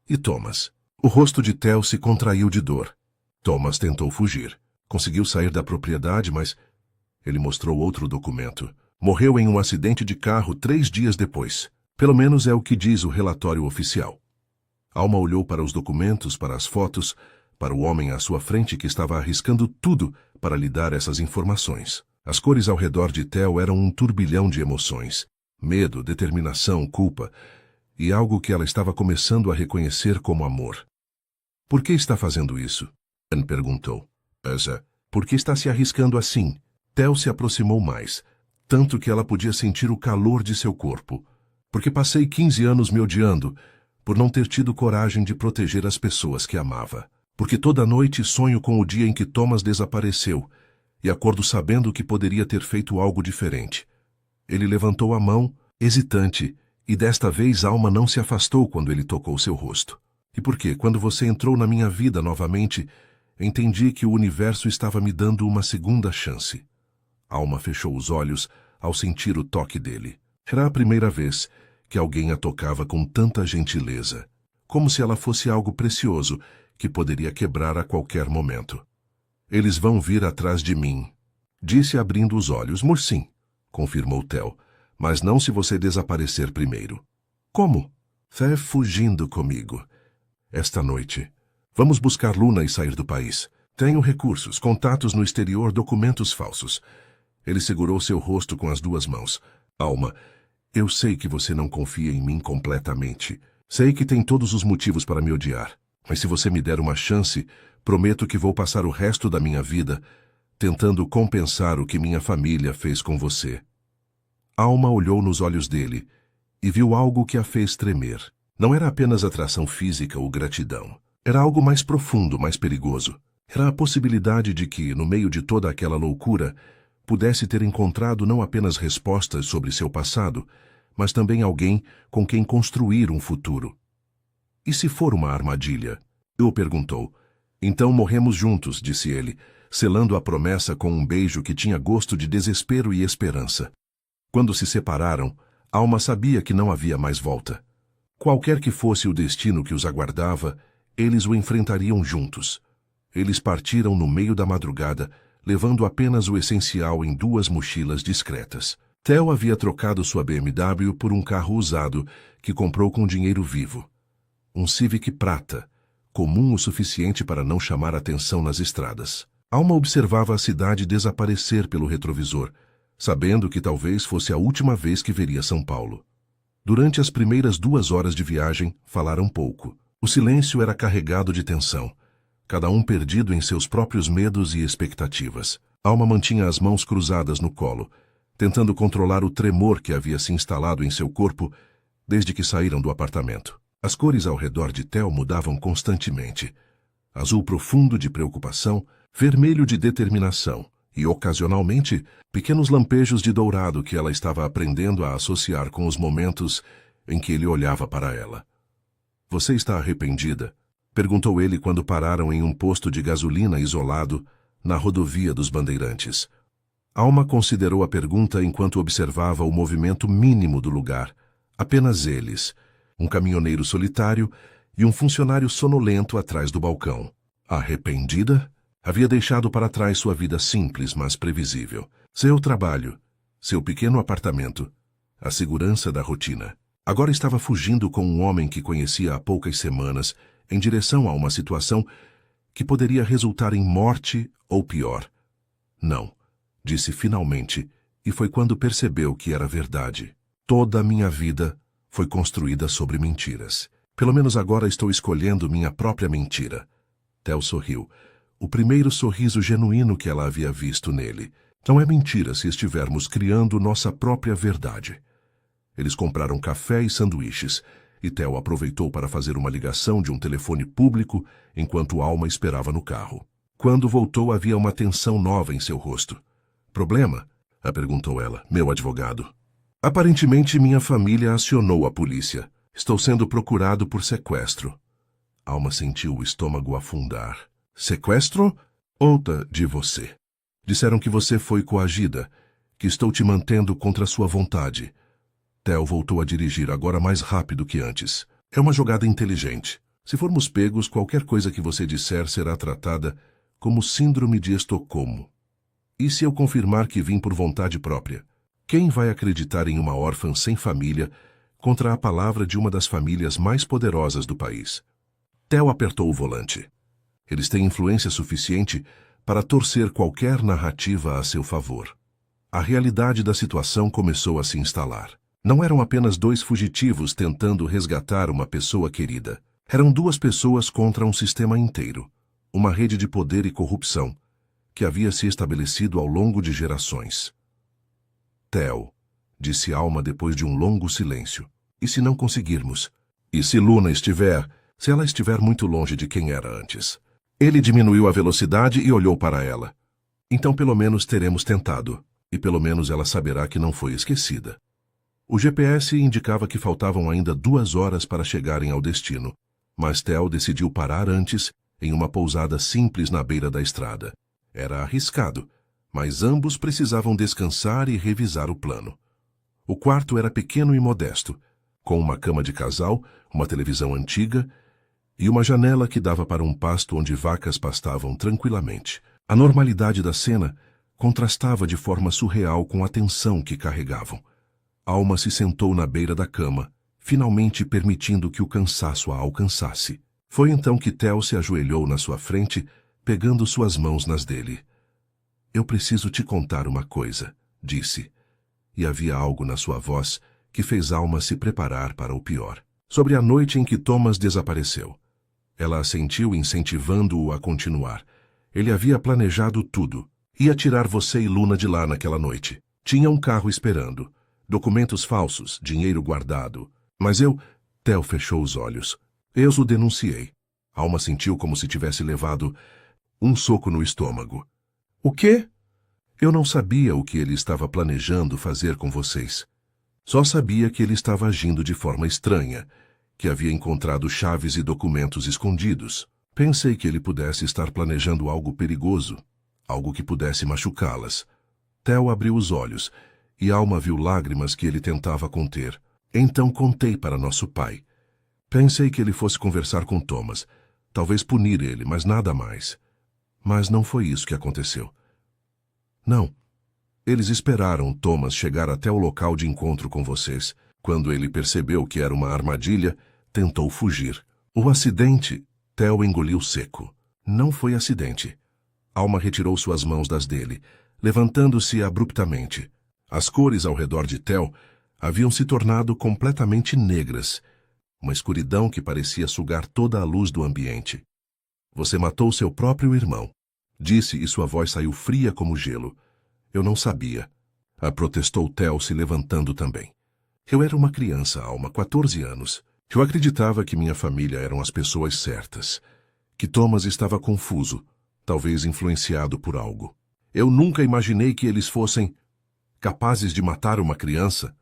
E Thomas? O rosto de Theo se contraiu de dor. Thomas tentou fugir. Conseguiu sair da propriedade, mas... Ele mostrou outro documento. Morreu em um acidente de carro 3 dias depois. Pelo menos é o que diz o relatório oficial. Alma olhou para os documentos, para as fotos, para o homem à sua frente que estava arriscando tudo para lhe dar essas informações. As cores ao redor de Theo eram um turbilhão de emoções. Medo, determinação, culpa e algo que ela estava começando a reconhecer como amor. Por que está fazendo isso? Anne perguntou. Por que está se arriscando assim? Theo se aproximou mais, tanto que ela podia sentir o calor de seu corpo. Porque passei 15 anos me odiando, por não ter tido coragem de proteger as pessoas que amava. Porque toda noite sonho com o dia em que Thomas desapareceu, e acordo sabendo que poderia ter feito algo diferente. Ele levantou a mão, hesitante, e desta vez Alma não se afastou quando ele tocou seu rosto. E porque, quando você entrou na minha vida novamente, entendi que o universo estava me dando uma segunda chance. Alma fechou os olhos ao sentir o toque dele. Era a primeira vez que alguém a tocava com tanta gentileza, como se ela fosse algo precioso que poderia quebrar a qualquer momento. Eles vão vir atrás de mim, disse abrindo os olhos. Sim, confirmou Theo, mas não se você desaparecer primeiro. Como? Fugindo comigo. Esta noite. Vamos buscar Luna e sair do país. Tenho recursos, contatos no exterior, documentos falsos. Ele segurou seu rosto com as 2 mãos. Alma, eu sei que você não confia em mim completamente. Sei que tem todos os motivos para me odiar. Mas se você me der uma chance, prometo que vou passar o resto da minha vida tentando compensar o que minha família fez com você. Alma olhou nos olhos dele e viu algo que a fez tremer. Não era apenas atração física ou gratidão. Era algo mais profundo, mais perigoso. Era a possibilidade de que, no meio de toda aquela loucura, pudesse ter encontrado não apenas respostas sobre seu passado, mas também alguém com quem construir um futuro. E se for uma armadilha? Eu perguntou. Então morremos juntos, disse ele, selando a promessa com um beijo que tinha gosto de desespero e esperança. Quando se separaram, Alma sabia que não havia mais volta. Qualquer que fosse o destino que os aguardava, eles o enfrentariam juntos. Eles partiram no meio da madrugada, levando apenas o essencial em 2 mochilas discretas. Theo havia trocado sua BMW por um carro usado que comprou com dinheiro vivo. Um Civic prata, comum o suficiente para não chamar atenção nas estradas. Alma observava a cidade desaparecer pelo retrovisor, sabendo que talvez fosse a última vez que veria São Paulo. Durante as primeiras 2 horas de viagem, falaram pouco. O silêncio era carregado de tensão, cada um perdido em seus próprios medos e expectativas. Alma mantinha as mãos cruzadas no colo, tentando controlar o tremor que havia se instalado em seu corpo desde que saíram do apartamento. As cores ao redor de Theo mudavam constantemente. Azul profundo de preocupação, vermelho de determinação e, ocasionalmente, pequenos lampejos de dourado que ela estava aprendendo a associar com os momentos em que ele olhava para ela. "Você está arrependida?" perguntou ele quando pararam em um posto de gasolina isolado na rodovia dos Bandeirantes. Alma considerou a pergunta enquanto observava o movimento mínimo do lugar. Apenas eles, um caminhoneiro solitário e um funcionário sonolento atrás do balcão. Arrependida? Havia deixado para trás sua vida simples, mas previsível. Seu trabalho, seu pequeno apartamento, a segurança da rotina. Agora estava fugindo com um homem que conhecia há poucas semanas, em direção a uma situação que poderia resultar em morte ou pior. "Não", disse finalmente, e foi quando percebeu que era verdade. "Toda a minha vida foi construída sobre mentiras. Pelo menos agora estou escolhendo minha própria mentira." Theo sorriu. O primeiro sorriso genuíno que ela havia visto nele. Não é mentira se estivermos criando nossa própria verdade. Eles compraram café e sanduíches, e Theo aproveitou para fazer uma ligação de um telefone público enquanto Alma esperava no carro. Quando voltou, havia uma tensão nova em seu rosto. "Problema?" a perguntou ela. "Meu advogado." "Aparentemente minha família acionou a polícia. Estou sendo procurado por sequestro." Alma sentiu o estômago afundar. "Sequestro? Outra de você. Disseram que você foi coagida, que estou te mantendo contra sua vontade." Theo voltou a dirigir, agora mais rápido que antes. "É uma jogada inteligente. Se formos pegos, qualquer coisa que você disser será tratada como síndrome de Estocolmo. E se eu confirmar que vim por vontade própria? Quem vai acreditar em uma órfã sem família contra a palavra de uma das famílias mais poderosas do país?" Theo apertou o volante. Eles têm influência suficiente para torcer qualquer narrativa a seu favor. A realidade da situação começou a se instalar. Não eram apenas 2 fugitivos tentando resgatar uma pessoa querida. Eram 2 pessoas contra um sistema inteiro, uma rede de poder e corrupção, que havia se estabelecido ao longo de gerações. "Theo", disse Alma depois de um longo silêncio, "e se não conseguirmos? E se Luna estiver, se ela estiver muito longe de quem era antes?" Ele diminuiu a velocidade e olhou para ela. "Então pelo menos teremos tentado, e pelo menos ela saberá que não foi esquecida." O GPS indicava que faltavam ainda 2 horas para chegarem ao destino, mas Theo decidiu parar antes, em uma pousada simples na beira da estrada. Era arriscado, mas ambos precisavam descansar e revisar o plano. O quarto era pequeno e modesto, com uma cama de casal, uma televisão antiga e uma janela que dava para um pasto onde vacas pastavam tranquilamente. A normalidade da cena contrastava de forma surreal com a tensão que carregavam. Alma se sentou na beira da cama, finalmente permitindo que o cansaço a alcançasse. Foi então que Theo se ajoelhou na sua frente, pegando suas mãos nas dele. "Eu preciso te contar uma coisa", disse, e havia algo na sua voz que fez Alma se preparar para o pior. "Sobre a noite em que Thomas desapareceu." Ela assentiu, incentivando-o a continuar. "Ele havia planejado tudo. Ia tirar você e Luna de lá naquela noite. Tinha um carro esperando. documentos falsos, dinheiro guardado. Mas Theo fechou os olhos. Eu o denunciei. Alma sentiu como se tivesse levado um soco no estômago. O quê? Eu não sabia o que ele estava planejando fazer com vocês. Só sabia que ele estava agindo de forma estranha, que havia encontrado chaves e documentos escondidos. Pensei que ele pudesse estar planejando algo perigoso, algo que pudesse machucá-las. Theo abriu os olhos, e Alma viu lágrimas que ele tentava conter. Então contei para nosso pai. Pensei que ele fosse conversar com Thomas, talvez punir ele, mas nada mais. Mas não foi isso que aconteceu. Não. Eles esperaram Thomas chegar até o local de encontro com vocês. Quando ele percebeu que era uma armadilha, tentou fugir. O acidente, Theo engoliu seco. Não foi acidente. Alma retirou suas mãos das dele, levantando-se abruptamente. As cores ao redor de Theo haviam se tornado completamente negras, uma escuridão que parecia sugar toda a luz do ambiente. Você matou seu próprio irmão, disse, e sua voz saiu fria como gelo. Eu não sabia. Protestou Theo, se levantando também. Eu era uma criança, Alma, 14 anos. Eu acreditava que minha família eram as pessoas certas, que Thomas estava confuso, talvez influenciado por algo. Eu nunca imaginei que eles fossem capazes de matar uma criança,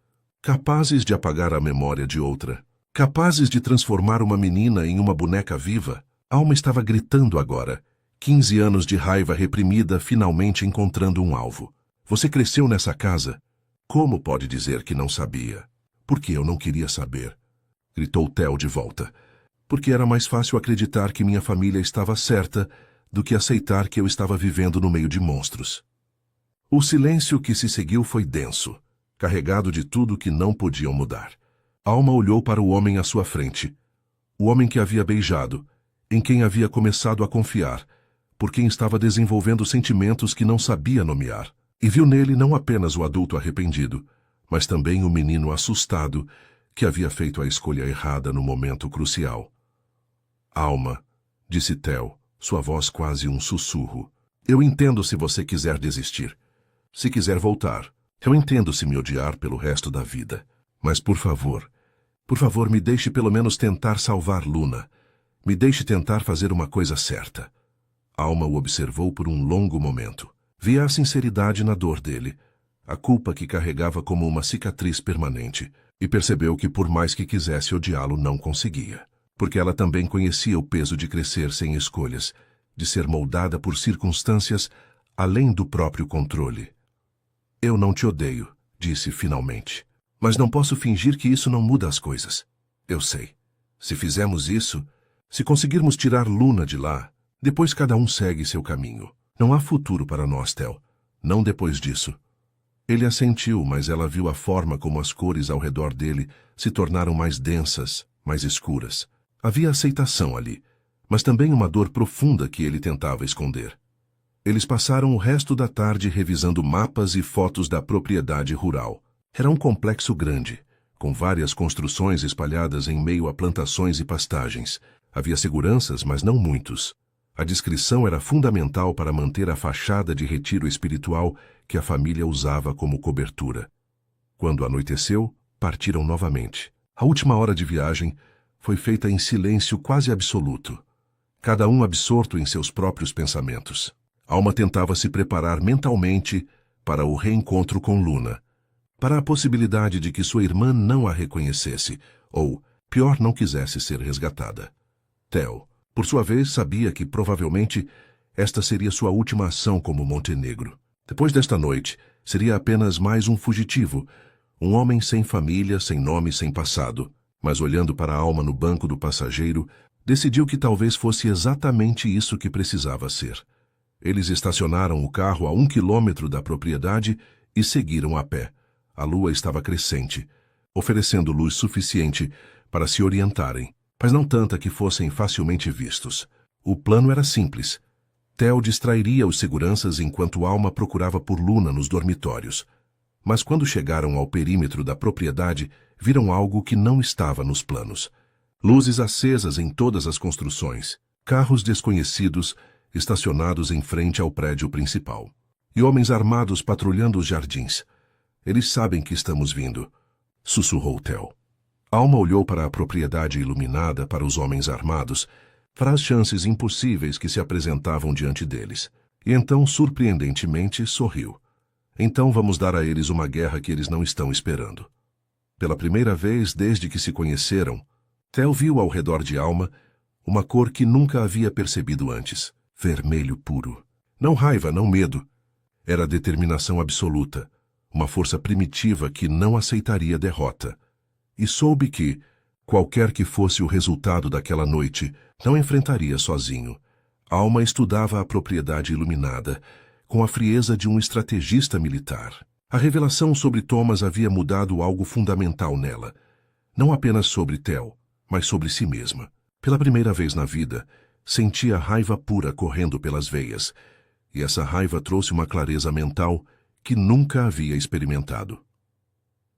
capazes de apagar a memória de outra, capazes de transformar uma menina em uma boneca viva. Alma estava gritando agora, 15 anos de raiva reprimida finalmente encontrando um alvo. Você cresceu nessa casa? Como pode dizer que não sabia? Porque eu não queria saber. Gritou Theo de volta. Porque era mais fácil acreditar que minha família estava certa do que aceitar que eu estava vivendo no meio de monstros. O silêncio que se seguiu foi denso, carregado de tudo que não podiam mudar. Alma olhou para o homem à sua frente. O homem que havia beijado, em quem havia começado a confiar, por quem estava desenvolvendo sentimentos que não sabia nomear. E viu nele não apenas o adulto arrependido, mas também o menino assustado que havia feito a escolha errada no momento crucial. Alma, disse Theo, sua voz quase um sussurro. Eu entendo se você quiser desistir. Se quiser voltar. Eu entendo se me odiar pelo resto da vida. Mas por favor, me deixe pelo menos tentar salvar Luna. Me deixe tentar fazer uma coisa certa. Alma o observou por um longo momento. Via a sinceridade na dor dele, a culpa que carregava como uma cicatriz permanente, e percebeu que por mais que quisesse odiá-lo não conseguia. Porque ela também conhecia o peso de crescer sem escolhas, de ser moldada por circunstâncias além do próprio controle. Eu não te odeio, disse finalmente. Mas não posso fingir que isso não muda as coisas. Eu sei. Se fizermos isso, se conseguirmos tirar Luna de lá, depois cada um segue seu caminho. Não há futuro para nós, Theo. Não depois disso. Ele assentiu, mas ela viu a forma como as cores ao redor dele se tornaram mais densas, mais escuras. Havia aceitação ali, mas também uma dor profunda que ele tentava esconder. Eles passaram o resto da tarde revisando mapas e fotos da propriedade rural. Era um complexo grande, com várias construções espalhadas em meio a plantações e pastagens. Havia seguranças, mas não muitos. A discrição era fundamental para manter a fachada de retiro espiritual que a família usava como cobertura. Quando anoiteceu, partiram novamente. A última hora de viagem foi feita em silêncio quase absoluto, cada um absorto em seus próprios pensamentos. Alma tentava se preparar mentalmente para o reencontro com Luna, para a possibilidade de que sua irmã não a reconhecesse, ou, pior, não quisesse ser resgatada. Theo, por sua vez, sabia que provavelmente esta seria sua última ação como Montenegro. Depois desta noite, seria apenas mais um fugitivo, um homem sem família, sem nome, sem passado. Mas olhando para a Alma no banco do passageiro, decidiu que talvez fosse exatamente isso que precisava ser. Eles estacionaram o carro a 1 quilômetro da propriedade e seguiram a pé. A lua estava crescente, oferecendo luz suficiente para se orientarem, mas não tanta que fossem facilmente vistos. O plano era simples. Theo distrairia os seguranças enquanto Alma procurava por Luna nos dormitórios. Mas quando chegaram ao perímetro da propriedade, viram algo que não estava nos planos. Luzes acesas em todas as construções, carros desconhecidos estacionados em frente ao prédio principal, e homens armados patrulhando os jardins. Eles sabem que estamos vindo, sussurrou Theo. Alma olhou para a propriedade iluminada, para os homens armados, para as chances impossíveis que se apresentavam diante deles. E então, surpreendentemente, sorriu. Então vamos dar a eles uma guerra que eles não estão esperando. Pela primeira vez desde que se conheceram, Theo viu ao redor de Alma uma cor que nunca havia percebido antes. Vermelho puro. Não raiva, não medo. Era determinação absoluta. Uma força primitiva que não aceitaria derrota. E soube que, qualquer que fosse o resultado daquela noite, não enfrentaria sozinho. Alma estudava a propriedade iluminada, com a frieza de um estrategista militar. A revelação sobre Thomas havia mudado algo fundamental nela. Não apenas sobre Theo, mas sobre si mesma. Pela primeira vez na vida, sentia raiva pura correndo pelas veias, e essa raiva trouxe uma clareza mental que nunca havia experimentado.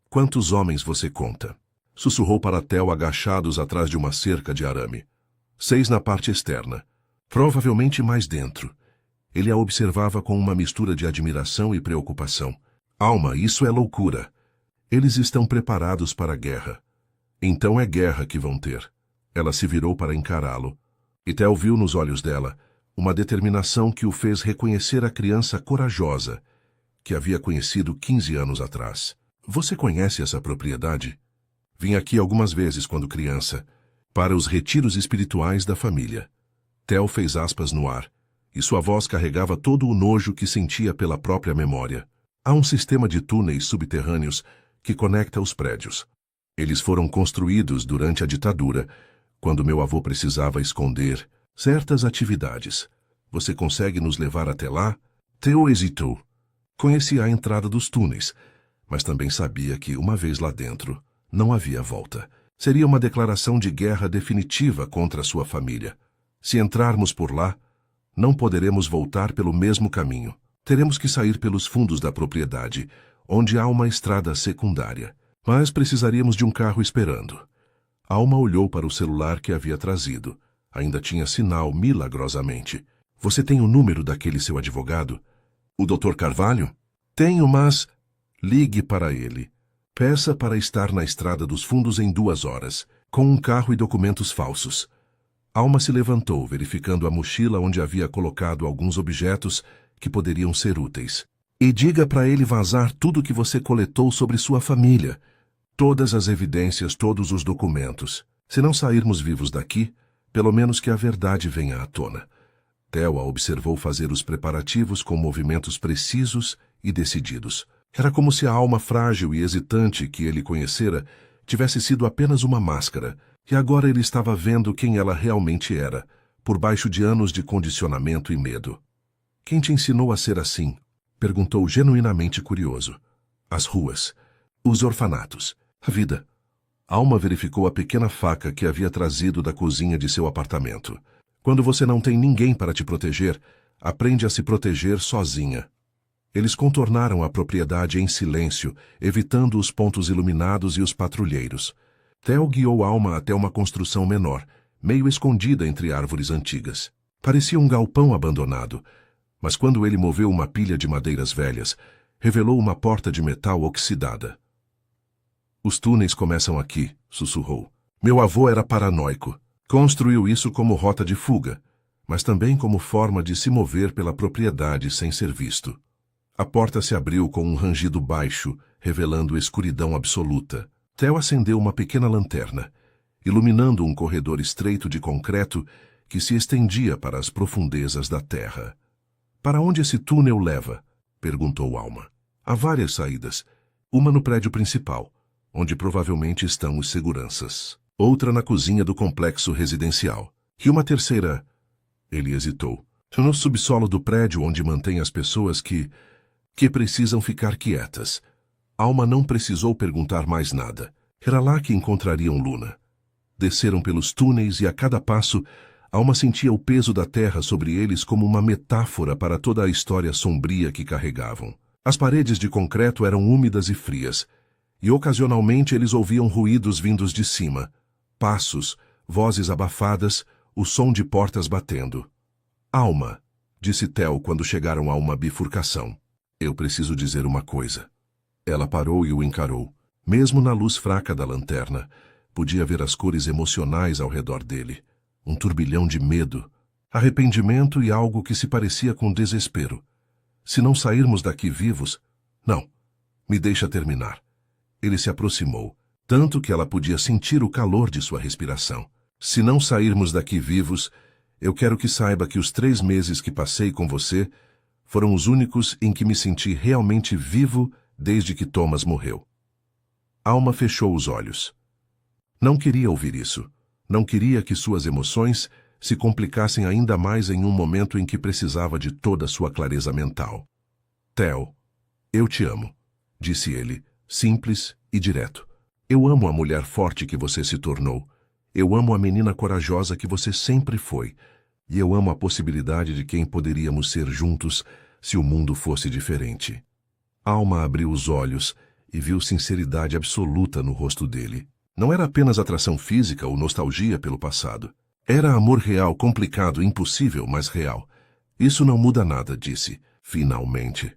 Quantos homens você conta? Sussurrou para Theo agachados atrás de uma cerca de arame. 6 na parte externa. Provavelmente mais dentro. Ele a observava com uma mistura de admiração e preocupação. Alma, isso é loucura. Eles estão preparados para a guerra. Então é guerra que vão ter. Ela se virou para encará-lo. E Theo viu nos olhos dela uma determinação que o fez reconhecer a criança corajosa que havia conhecido 15 anos atrás. Você conhece essa propriedade? Vim aqui algumas vezes quando criança, para os retiros espirituais da família. Theo fez aspas no ar, e sua voz carregava todo o nojo que sentia pela própria memória. Há um sistema de túneis subterrâneos que conecta os prédios. Eles foram construídos durante a ditadura, quando meu avô precisava esconder certas atividades. Você consegue nos levar até lá? Theo hesitou. Conhecia a entrada dos túneis, mas também sabia que, uma vez lá dentro, não havia volta. Seria uma declaração de guerra definitiva contra sua família. Se entrarmos por lá, não poderemos voltar pelo mesmo caminho. Teremos que sair pelos fundos da propriedade, onde há uma estrada secundária. Mas precisaríamos de um carro esperando. Alma olhou para o celular que havia trazido. Ainda tinha sinal, milagrosamente. Você tem o número daquele seu advogado? O Dr. Carvalho? Tenho, mas... Ligue para ele. Peça para estar na estrada dos fundos em 2 horas, com um carro e documentos falsos. Alma se levantou, verificando a mochila onde havia colocado alguns objetos que poderiam ser úteis. E diga para ele vazar tudo o que você coletou sobre sua família. Todas as evidências, todos os documentos. Se não sairmos vivos daqui, pelo menos que a verdade venha à tona. Theo a observou fazer os preparativos com movimentos precisos e decididos. Era como se a alma frágil e hesitante que ele conhecera tivesse sido apenas uma máscara, e agora ele estava vendo quem ela realmente era, por baixo de anos de condicionamento e medo. Quem te ensinou a ser assim? Perguntou genuinamente curioso. As ruas, os orfanatos, a vida. Alma verificou a pequena faca que havia trazido da cozinha de seu apartamento. Quando você não tem ninguém para te proteger, aprende a se proteger sozinha. Eles contornaram a propriedade em silêncio, evitando os pontos iluminados e os patrulheiros. Theo guiou Alma até uma construção menor, meio escondida entre árvores antigas. Parecia um galpão abandonado, mas quando ele moveu uma pilha de madeiras velhas, revelou uma porta de metal oxidada. Os túneis começam aqui, sussurrou. Meu avô era paranoico. Construiu isso como rota de fuga, mas também como forma de se mover pela propriedade sem ser visto. A porta se abriu com um rangido baixo, revelando escuridão absoluta. Theo acendeu uma pequena lanterna, iluminando um corredor estreito de concreto que se estendia para as profundezas da terra. Para onde esse túnel leva? Perguntou Alma. Há várias saídas. Uma no prédio principal, onde provavelmente estão os seguranças. Outra na cozinha do complexo residencial. E uma terceira... Ele hesitou. No subsolo do prédio onde mantém as pessoas que precisam ficar quietas. Alma não precisou perguntar mais nada. Era lá que encontrariam Luna. Desceram pelos túneis e a cada passo, Alma sentia o peso da terra sobre eles como uma metáfora para toda a história sombria que carregavam. As paredes de concreto eram úmidas e frias, e ocasionalmente eles ouviam ruídos vindos de cima. Passos, vozes abafadas, o som de portas batendo. Alma, disse Theo quando chegaram a uma bifurcação. Eu preciso dizer uma coisa. Ela parou e o encarou. Mesmo na luz fraca da lanterna, podia ver as cores emocionais ao redor dele. Um turbilhão de medo, arrependimento e algo que se parecia com desespero. Se não sairmos daqui vivos... Não, me deixa terminar. Ele se aproximou, tanto que ela podia sentir o calor de sua respiração. Se não sairmos daqui vivos, eu quero que saiba que os 3 meses que passei com você foram os únicos em que me senti realmente vivo desde que Thomas morreu. Alma fechou os olhos. Não queria ouvir isso. Não queria que suas emoções se complicassem ainda mais em um momento em que precisava de toda sua clareza mental. Theo, eu te amo, disse ele, simples e direto. Eu amo a mulher forte que você se tornou. Eu amo a menina corajosa que você sempre foi. E eu amo a possibilidade de quem poderíamos ser juntos se o mundo fosse diferente. Alma abriu os olhos e viu sinceridade absoluta no rosto dele. Não era apenas atração física ou nostalgia pelo passado. Era amor real, complicado, impossível, mas real. Isso não muda nada, disse. Finalmente.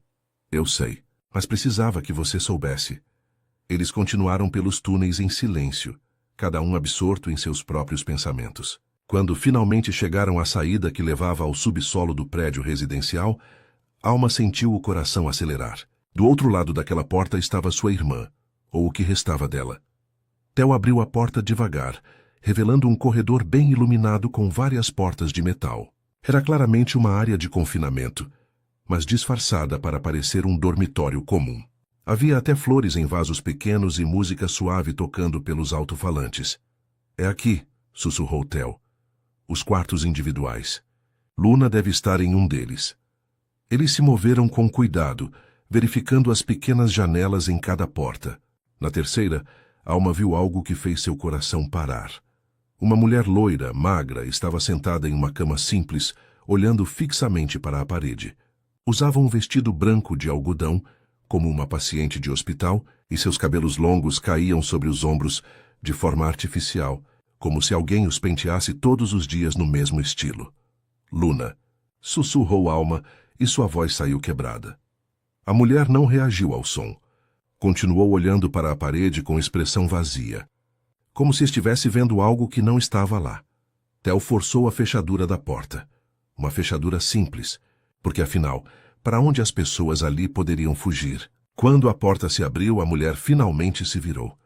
Eu sei, mas precisava que você soubesse. Eles continuaram pelos túneis em silêncio, cada um absorto em seus próprios pensamentos. Quando finalmente chegaram à saída que levava ao subsolo do prédio residencial, Alma sentiu o coração acelerar. Do outro lado daquela porta estava sua irmã, ou o que restava dela. Theo abriu a porta devagar, revelando um corredor bem iluminado com várias portas de metal. Era claramente uma área de confinamento, mas disfarçada para parecer um dormitório comum. Havia até flores em vasos pequenos e música suave tocando pelos alto-falantes. É aqui, sussurrou Theo. Os quartos individuais. Luna deve estar em um deles. Eles se moveram com cuidado, verificando as pequenas janelas em cada porta. Na terceira, Alma viu algo que fez seu coração parar. Uma mulher loira, magra, estava sentada em uma cama simples, olhando fixamente para a parede. Usava um vestido branco de algodão, como uma paciente de hospital, e seus cabelos longos caíam sobre os ombros de forma artificial, como se alguém os penteasse todos os dias no mesmo estilo. Luna, sussurrou Alma, e sua voz saiu quebrada. A mulher não reagiu ao som. Continuou olhando para a parede com expressão vazia, como se estivesse vendo algo que não estava lá. Theo forçou a fechadura da porta. Uma fechadura simples, porque afinal, para onde as pessoas ali poderiam fugir? Quando a porta se abriu, a mulher finalmente se virou.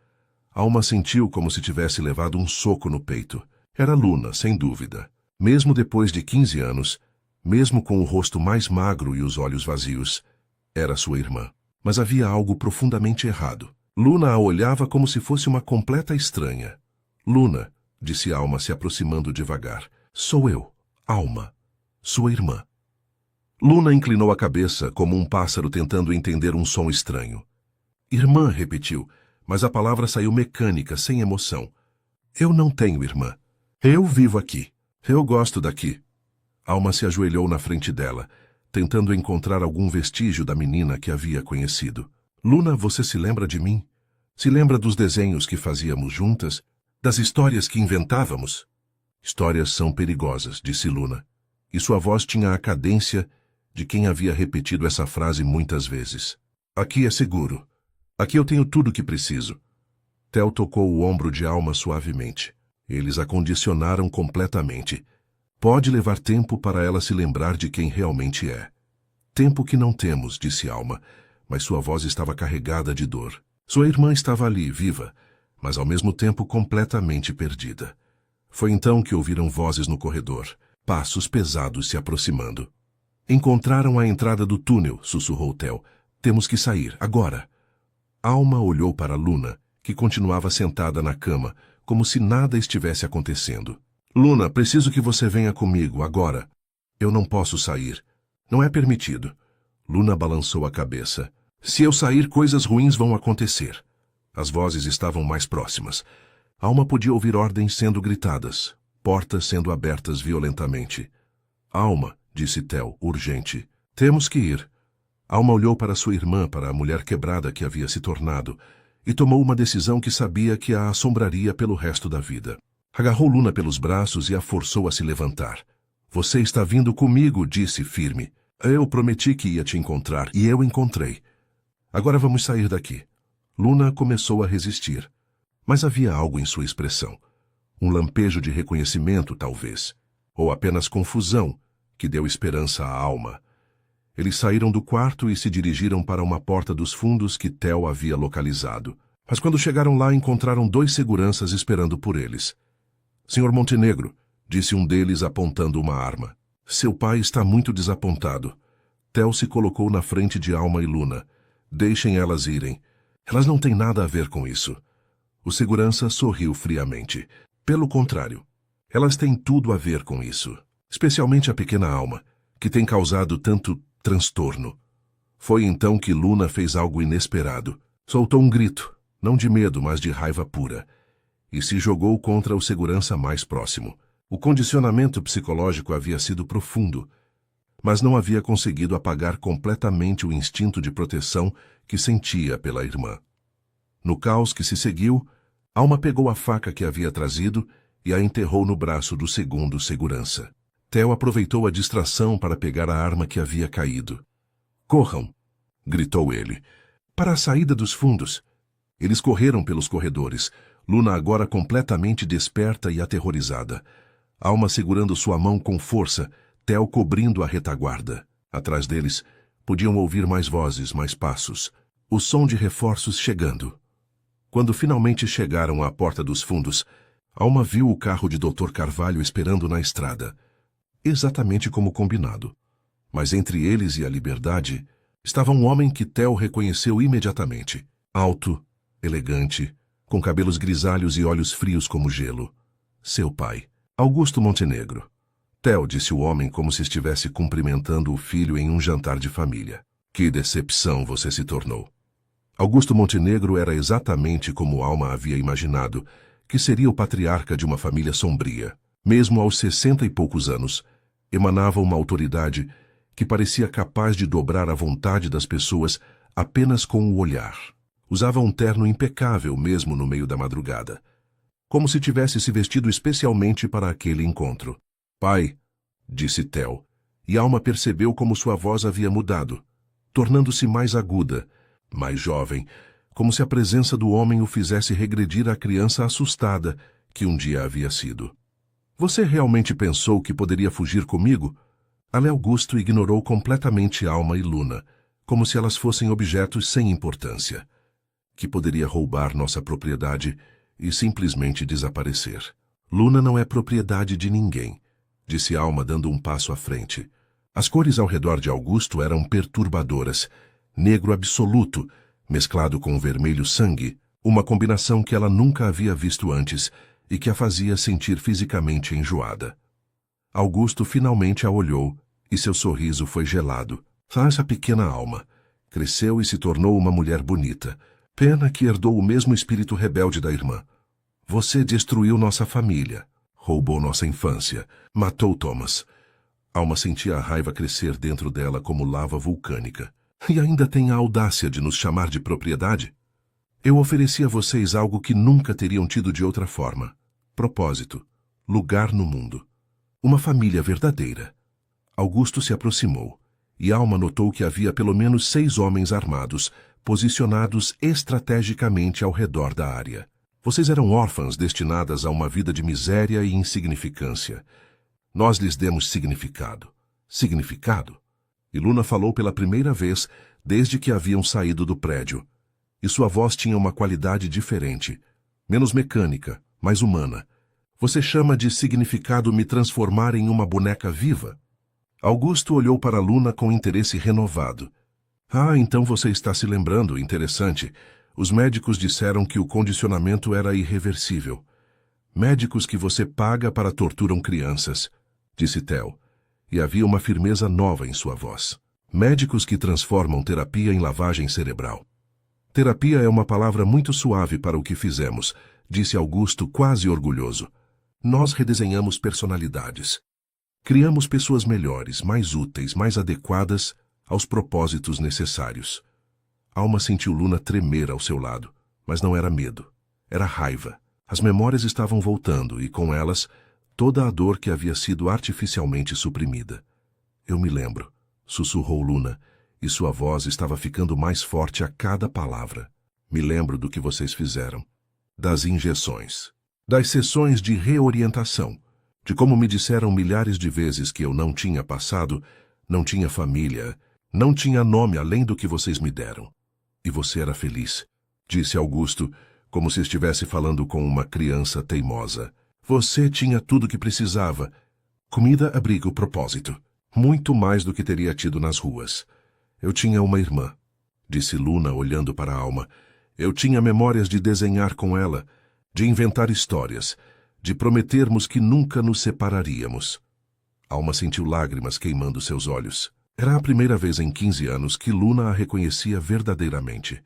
Alma sentiu como se tivesse levado um soco no peito. Era Luna, sem dúvida. Mesmo depois de 15 anos, mesmo com o rosto mais magro e os olhos vazios, era sua irmã. Mas havia algo profundamente errado. Luna a olhava como se fosse uma completa estranha. Luna, disse Alma se aproximando devagar. Sou eu, Alma, sua irmã. Luna inclinou a cabeça como um pássaro tentando entender um som estranho. Irmã, repetiu, mas a palavra saiu mecânica, sem emoção. Eu não tenho irmã. Eu vivo aqui. Eu gosto daqui. Alma se ajoelhou na frente dela, tentando encontrar algum vestígio da menina que havia conhecido. Luna, você se lembra de mim? Se lembra dos desenhos que fazíamos juntas? Das histórias que inventávamos? Histórias são perigosas, disse Luna, e sua voz tinha a cadência de quem havia repetido essa frase muitas vezes. Aqui é seguro. Aqui eu tenho tudo o que preciso. Theo tocou o ombro de Alma suavemente. Eles a condicionaram completamente. Pode levar tempo para ela se lembrar de quem realmente é. Tempo que não temos, disse Alma, mas sua voz estava carregada de dor. Sua irmã estava ali, viva, mas ao mesmo tempo completamente perdida. Foi então que ouviram vozes no corredor, passos pesados se aproximando. Encontraram a entrada do túnel, sussurrou Theo. Temos que sair, agora. Alma olhou para Luna, que continuava sentada na cama, como se nada estivesse acontecendo. Luna, preciso que você venha comigo, agora. Eu não posso sair. Não é permitido. Luna balançou a cabeça. Se eu sair, coisas ruins vão acontecer. As vozes estavam mais próximas. Alma podia ouvir ordens sendo gritadas, portas sendo abertas violentamente. Alma, disse Theo, urgente. Temos que ir. Alma olhou para sua irmã, para a mulher quebrada que havia se tornado, e tomou uma decisão que sabia que a assombraria pelo resto da vida. Agarrou Luna pelos braços e a forçou a se levantar. Você está vindo comigo, disse firme. Eu prometi que ia te encontrar, e eu encontrei. Agora vamos sair daqui. Luna começou a resistir, mas havia algo em sua expressão. Um lampejo de reconhecimento, talvez, ou apenas confusão, que deu esperança à alma. Eles saíram do quarto e se dirigiram para uma porta dos fundos que Theo havia localizado. Mas quando chegaram lá, encontraram 2 seguranças esperando por eles. Senhor Montenegro, disse um deles apontando uma arma. Seu pai está muito desapontado. Theo se colocou na frente de Alma e Luna. Deixem elas irem. Elas não têm nada a ver com isso. O segurança sorriu friamente. Pelo contrário, elas têm tudo a ver com isso. Especialmente a pequena Alma, que tem causado tanto transtorno. Foi então que Luna fez algo inesperado. Soltou um grito, não de medo, mas de raiva pura, e se jogou contra o segurança mais próximo. O condicionamento psicológico havia sido profundo, mas não havia conseguido apagar completamente o instinto de proteção que sentia pela irmã. No caos que se seguiu, Alma pegou a faca que havia trazido e a enterrou no braço do segundo segurança. Theo aproveitou a distração para pegar a arma que havia caído. Corram! Gritou ele. Para a saída dos fundos. Eles correram pelos corredores, Luna agora completamente desperta e aterrorizada. Alma segurando sua mão com força, Theo cobrindo a retaguarda. Atrás deles, podiam ouvir mais vozes, mais passos. O som de reforços chegando. Quando finalmente chegaram à porta dos fundos, Alma viu o carro de Dr. Carvalho esperando na estrada. Exatamente como combinado. Mas entre eles e a Liberdade, estava um homem que Theo reconheceu imediatamente. Alto, elegante, com cabelos grisalhos e olhos frios como gelo. Seu pai, Augusto Montenegro. Theo, disse o homem como se estivesse cumprimentando o filho em um jantar de família. Que decepção você se tornou. Augusto Montenegro era exatamente como Alma havia imaginado, que seria o patriarca de uma família sombria. Mesmo aos 60 e poucos anos, emanava uma autoridade que parecia capaz de dobrar a vontade das pessoas apenas com o olhar. Usava um terno impecável mesmo no meio da madrugada, como se tivesse se vestido especialmente para aquele encontro. Pai, disse Theo, e Alma percebeu como sua voz havia mudado, tornando-se mais aguda, mais jovem, como se a presença do homem o fizesse regredir à criança assustada que um dia havia sido. Você realmente pensou que poderia fugir comigo? Ale Augusto ignorou completamente Alma e Luna, como se elas fossem objetos sem importância, que poderia roubar nossa propriedade e simplesmente desaparecer. Luna não é propriedade de ninguém, disse Alma dando um passo à frente. As cores ao redor de Augusto eram perturbadoras, negro absoluto, mesclado com vermelho sangue, uma combinação que ela nunca havia visto antes e que a fazia sentir fisicamente enjoada. Augusto finalmente a olhou e seu sorriso foi gelado. Essa pequena Alma cresceu e se tornou uma mulher bonita. Pena que herdou o mesmo espírito rebelde da irmã. Você destruiu nossa família, roubou nossa infância, matou Thomas. Alma sentia a raiva crescer dentro dela como lava vulcânica. E ainda tem a audácia de nos chamar de propriedade? Eu ofereci a vocês algo que nunca teriam tido de outra forma. Propósito, lugar no mundo. Uma família verdadeira. Augusto se aproximou, e Alma notou que havia pelo menos 6 homens armados, posicionados estrategicamente ao redor da área. Vocês eram órfãs destinadas a uma vida de miséria e insignificância. Nós lhes demos significado. Significado? E Luna falou pela primeira vez desde que haviam saído do prédio. E sua voz tinha uma qualidade diferente, menos mecânica, mais humana. Você chama de significado me transformar em uma boneca viva? Augusto olhou para Luna com interesse renovado. Ah, então você está se lembrando, interessante. Os médicos disseram que o condicionamento era irreversível. Médicos que você paga para torturam crianças, disse Theo. E havia uma firmeza nova em sua voz. Médicos que transformam terapia em lavagem cerebral. Terapia é uma palavra muito suave para o que fizemos, disse Augusto quase orgulhoso. Nós redesenhamos personalidades. Criamos pessoas melhores, mais úteis, mais adequadas aos propósitos necessários. Alma sentiu Luna tremer ao seu lado, mas não era medo, era raiva. As memórias estavam voltando e, com elas, toda a dor que havia sido artificialmente suprimida. Eu me lembro, sussurrou Luna, e sua voz estava ficando mais forte a cada palavra. Me lembro do que vocês fizeram. Das injeções. Das sessões de reorientação. De como me disseram milhares de vezes que eu não tinha passado, não tinha família, não tinha nome além do que vocês me deram. E você era feliz, disse Augusto, como se estivesse falando com uma criança teimosa. Você tinha tudo o que precisava. Comida, abrigo, propósito. Muito mais do que teria tido nas ruas. Eu tinha uma irmã, disse Luna olhando para a Alma. Eu tinha memórias de desenhar com ela, de inventar histórias, de prometermos que nunca nos separaríamos. Alma sentiu lágrimas queimando seus olhos. Era a primeira vez em 15 anos que Luna a reconhecia verdadeiramente.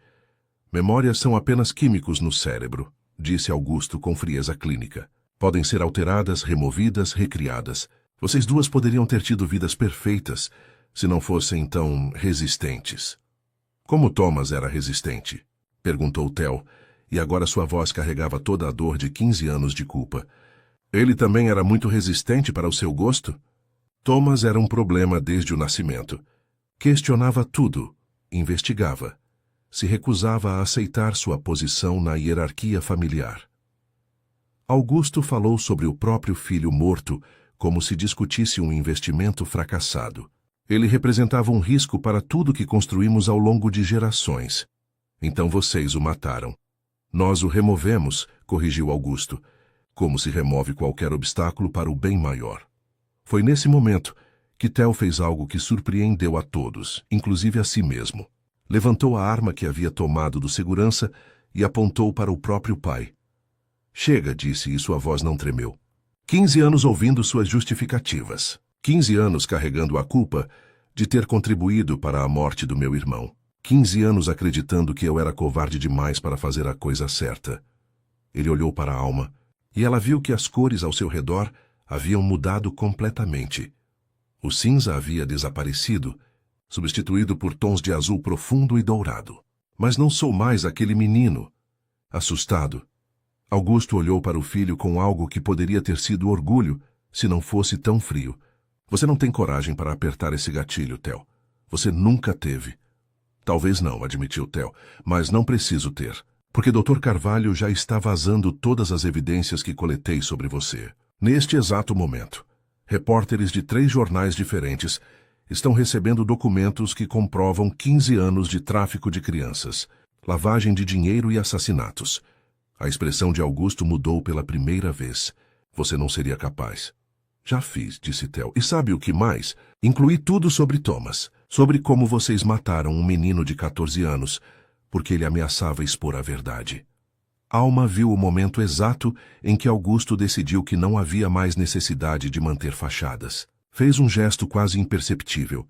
Memórias são apenas químicos no cérebro, disse Augusto com frieza clínica. Podem ser alteradas, removidas, recriadas. Vocês duas poderiam ter tido vidas perfeitas, se não fossem tão resistentes. Como Thomas era resistente? Perguntou Theo, e agora sua voz carregava toda a dor de 15 anos de culpa. Ele também era muito resistente para o seu gosto? Thomas era um problema desde o nascimento. Questionava tudo, investigava. Se recusava a aceitar sua posição na hierarquia familiar. Augusto falou sobre o próprio filho morto, como se discutisse um investimento fracassado. Ele representava um risco para tudo que construímos ao longo de gerações. Então vocês o mataram. Nós o removemos, corrigiu Augusto, como se remove qualquer obstáculo para o bem maior. Foi nesse momento que Theo fez algo que surpreendeu a todos, inclusive a si mesmo. Levantou a arma que havia tomado do segurança e apontou para o próprio pai. Chega, disse, e sua voz não tremeu. 15 anos ouvindo suas justificativas. 15 anos carregando a culpa de ter contribuído para a morte do meu irmão. 15 anos acreditando que eu era covarde demais para fazer a coisa certa. Ele olhou para a Alma, e ela viu que as cores ao seu redor haviam mudado completamente. O cinza havia desaparecido, substituído por tons de azul profundo e dourado. Mas não sou mais aquele menino. Assustado, Augusto olhou para o filho com algo que poderia ter sido orgulho, se não fosse tão frio. Você não tem coragem para apertar esse gatilho, Theo. Você nunca teve. Talvez não, admitiu Theo, mas não preciso ter, porque Dr. Carvalho já está vazando todas as evidências que coletei sobre você. Neste exato momento, repórteres de 3 jornais diferentes estão recebendo documentos que comprovam 15 anos de tráfico de crianças, lavagem de dinheiro e assassinatos. A expressão de Augusto mudou pela primeira vez. Você não seria capaz. Já fiz, disse Theo. E sabe o que mais? Incluí tudo sobre Thomas. Sobre como vocês mataram um menino de 14 anos, porque ele ameaçava expor a verdade. Alma viu o momento exato em que Augusto decidiu que não havia mais necessidade de manter fachadas. Fez um gesto quase imperceptível,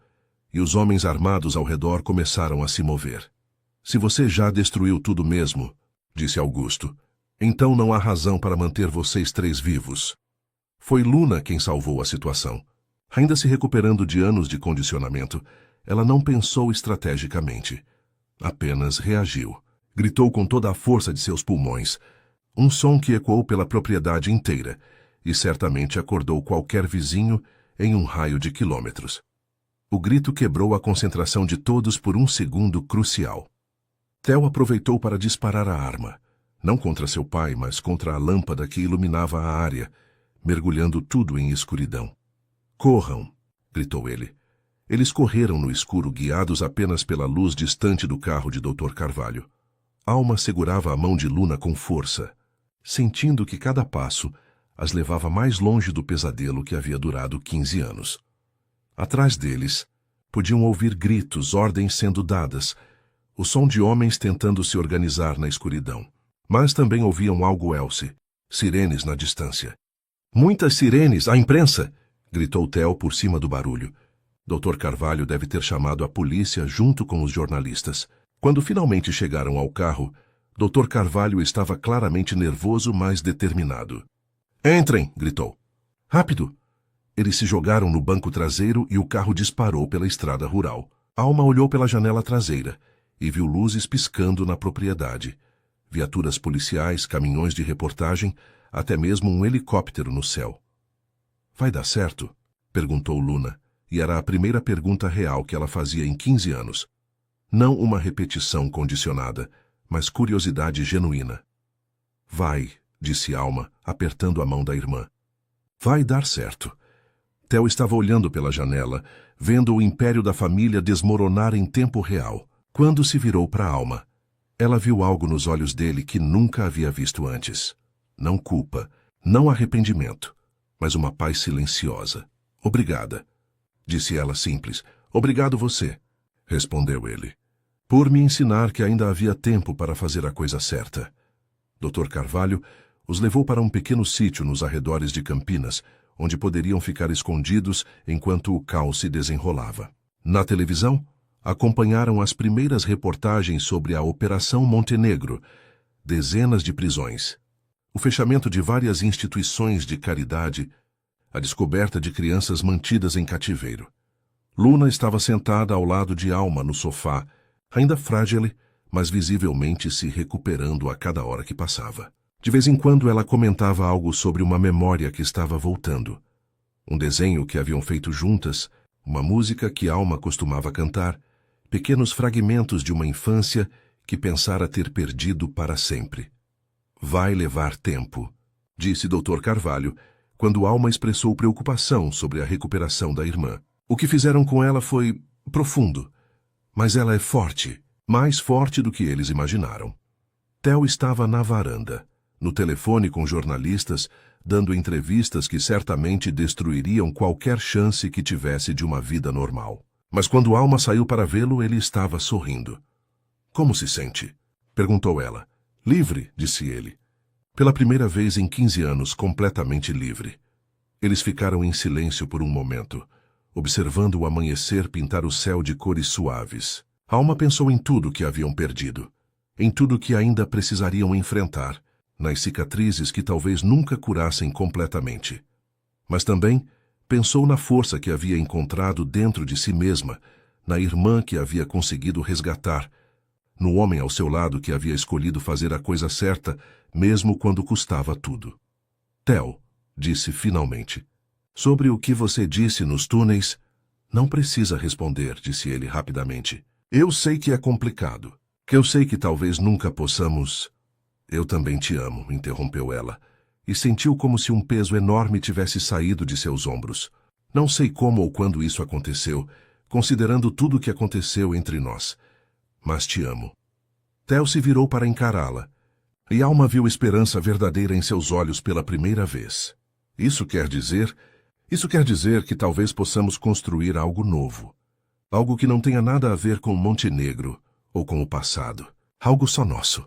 e os homens armados ao redor começaram a se mover. Se você já destruiu tudo mesmo, disse Augusto, então não há razão para manter vocês 3 vivos. Foi Luna quem salvou a situação. Ainda se recuperando de anos de condicionamento, ela não pensou estrategicamente. Apenas reagiu. Gritou com toda a força de seus pulmões, um som que ecoou pela propriedade inteira e certamente acordou qualquer vizinho em um raio de quilômetros. O grito quebrou a concentração de todos por um segundo crucial. Theo aproveitou para disparar a arma, não contra seu pai, mas contra a lâmpada que iluminava a área, mergulhando tudo em escuridão. Corram! Gritou ele. Eles correram no escuro, guiados apenas pela luz distante do carro de Dr. Carvalho. Alma segurava a mão de Luna com força, sentindo que cada passo as levava mais longe do pesadelo que havia durado 15 anos. Atrás deles, podiam ouvir gritos, ordens sendo dadas, o som de homens tentando se organizar na escuridão. Mas também ouviam algo else, sirenes na distância. Muitas sirenes, a imprensa! Gritou Theo por cima do barulho. Dr. Carvalho deve ter chamado a polícia junto com os jornalistas. Quando finalmente chegaram ao carro, Dr. Carvalho estava claramente nervoso, mas determinado. Entrem! Gritou. Rápido! Eles se jogaram no banco traseiro e o carro disparou pela estrada rural. Alma olhou pela janela traseira e viu luzes piscando na propriedade. Viaturas policiais, caminhões de reportagem, até mesmo um helicóptero no céu. Vai dar certo? Perguntou Luna, e era a primeira pergunta real que ela fazia em 15 anos. Não uma repetição condicionada, mas curiosidade genuína. Vai, disse Alma, apertando a mão da irmã. Vai dar certo. Theo estava olhando pela janela, vendo o império da família desmoronar em tempo real. Quando se virou para Alma, ela viu algo nos olhos dele que nunca havia visto antes. Não culpa, não arrependimento, mas uma paz silenciosa. Obrigada, disse ela simples. Obrigado você, respondeu ele, por me ensinar que ainda havia tempo para fazer a coisa certa. Dr. Carvalho os levou para um pequeno sítio nos arredores de Campinas, onde poderiam ficar escondidos enquanto o caos se desenrolava. Na televisão, acompanharam as primeiras reportagens sobre a Operação Montenegro, dezenas de prisões, o fechamento de várias instituições de caridade, a descoberta de crianças mantidas em cativeiro. Luna estava sentada ao lado de Alma no sofá, ainda frágil, mas visivelmente se recuperando a cada hora que passava. De vez em quando ela comentava algo sobre uma memória que estava voltando. Um desenho que haviam feito juntas, uma música que Alma costumava cantar, pequenos fragmentos de uma infância que pensara ter perdido para sempre. Vai levar tempo, disse Dr. Carvalho, quando Alma expressou preocupação sobre a recuperação da irmã. O que fizeram com ela foi profundo, mas ela é forte, mais forte do que eles imaginaram. Theo estava na varanda, no telefone com jornalistas, dando entrevistas que certamente destruiriam qualquer chance que tivesse de uma vida normal. Mas quando Alma saiu para vê-lo, ele estava sorrindo. Como se sente? Perguntou ela. Livre, disse ele. Pela primeira vez em 15 anos, completamente livre. Eles ficaram em silêncio por um momento, observando o amanhecer pintar o céu de cores suaves. Alma pensou em tudo que haviam perdido, em tudo que ainda precisariam enfrentar, nas cicatrizes que talvez nunca curassem completamente. Mas também pensou na força que havia encontrado dentro de si mesma, na irmã que havia conseguido resgatar, no homem ao seu lado que havia escolhido fazer a coisa certa, mesmo quando custava tudo. Theo, disse finalmente, sobre o que você disse nos túneis, não precisa responder, disse ele rapidamente. Eu sei que é complicado, que eu sei que talvez nunca possamos... Eu também te amo, interrompeu ela, e sentiu como se um peso enorme tivesse saído de seus ombros. Não sei como ou quando isso aconteceu, considerando tudo o que aconteceu entre nós. Mas te amo. Theo se virou para encará-la, e Alma viu esperança verdadeira em seus olhos pela primeira vez. Isso quer dizer que talvez possamos construir algo novo. Algo que não tenha nada a ver com Montenegro ou com o passado. Algo só nosso.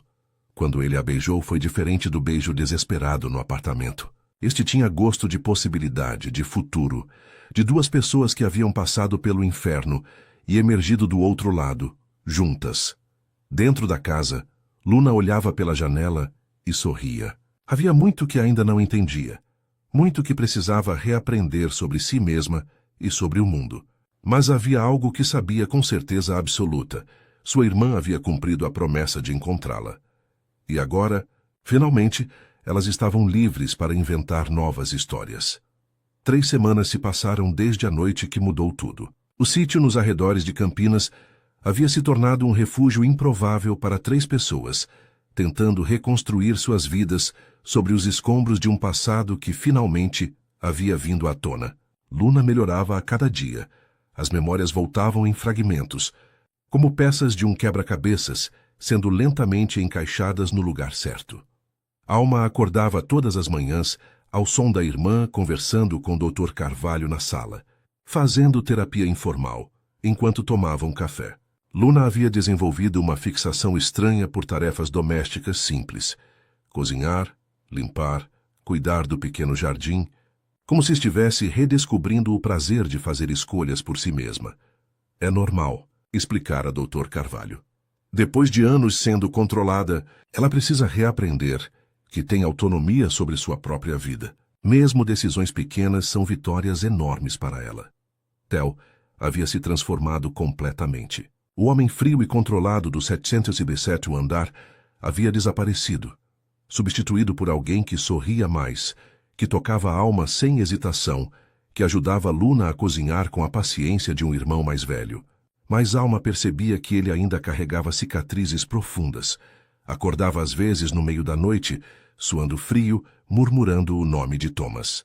Quando ele a beijou, foi diferente do beijo desesperado no apartamento. Este tinha gosto de possibilidade, de futuro, de duas pessoas que haviam passado pelo inferno e emergido do outro lado, juntas. Dentro da casa, Luna olhava pela janela e sorria. Havia muito que ainda não entendia, muito que precisava reaprender sobre si mesma e sobre o mundo. Mas havia algo que sabia com certeza absoluta. Sua irmã havia cumprido a promessa de encontrá-la. E agora, finalmente, elas estavam livres para inventar novas histórias. 3 semanas se passaram desde a noite que mudou tudo. O sítio nos arredores de Campinas havia se tornado um refúgio improvável para 3 pessoas, tentando reconstruir suas vidas sobre os escombros de um passado que finalmente havia vindo à tona. Luna melhorava a cada dia. As memórias voltavam em fragmentos, como peças de um quebra-cabeças, sendo lentamente encaixadas no lugar certo. Alma acordava todas as manhãs ao som da irmã conversando com o Dr. Carvalho na sala, fazendo terapia informal, enquanto tomavam café. Luna havia desenvolvido uma fixação estranha por tarefas domésticas simples. Cozinhar, limpar, cuidar do pequeno jardim, como se estivesse redescobrindo o prazer de fazer escolhas por si mesma. É normal, explicara Dr. Carvalho. Depois de anos sendo controlada, ela precisa reaprender que tem autonomia sobre sua própria vida. Mesmo decisões pequenas são vitórias enormes para ela. Theo havia se transformado completamente. O homem frio e controlado do 707º andar havia desaparecido, substituído por alguém que sorria mais, que tocava a alma sem hesitação, que ajudava Luna a cozinhar com a paciência de um irmão mais velho. Mas Alma percebia que ele ainda carregava cicatrizes profundas. Acordava às vezes no meio da noite, suando frio, murmurando o nome de Thomas.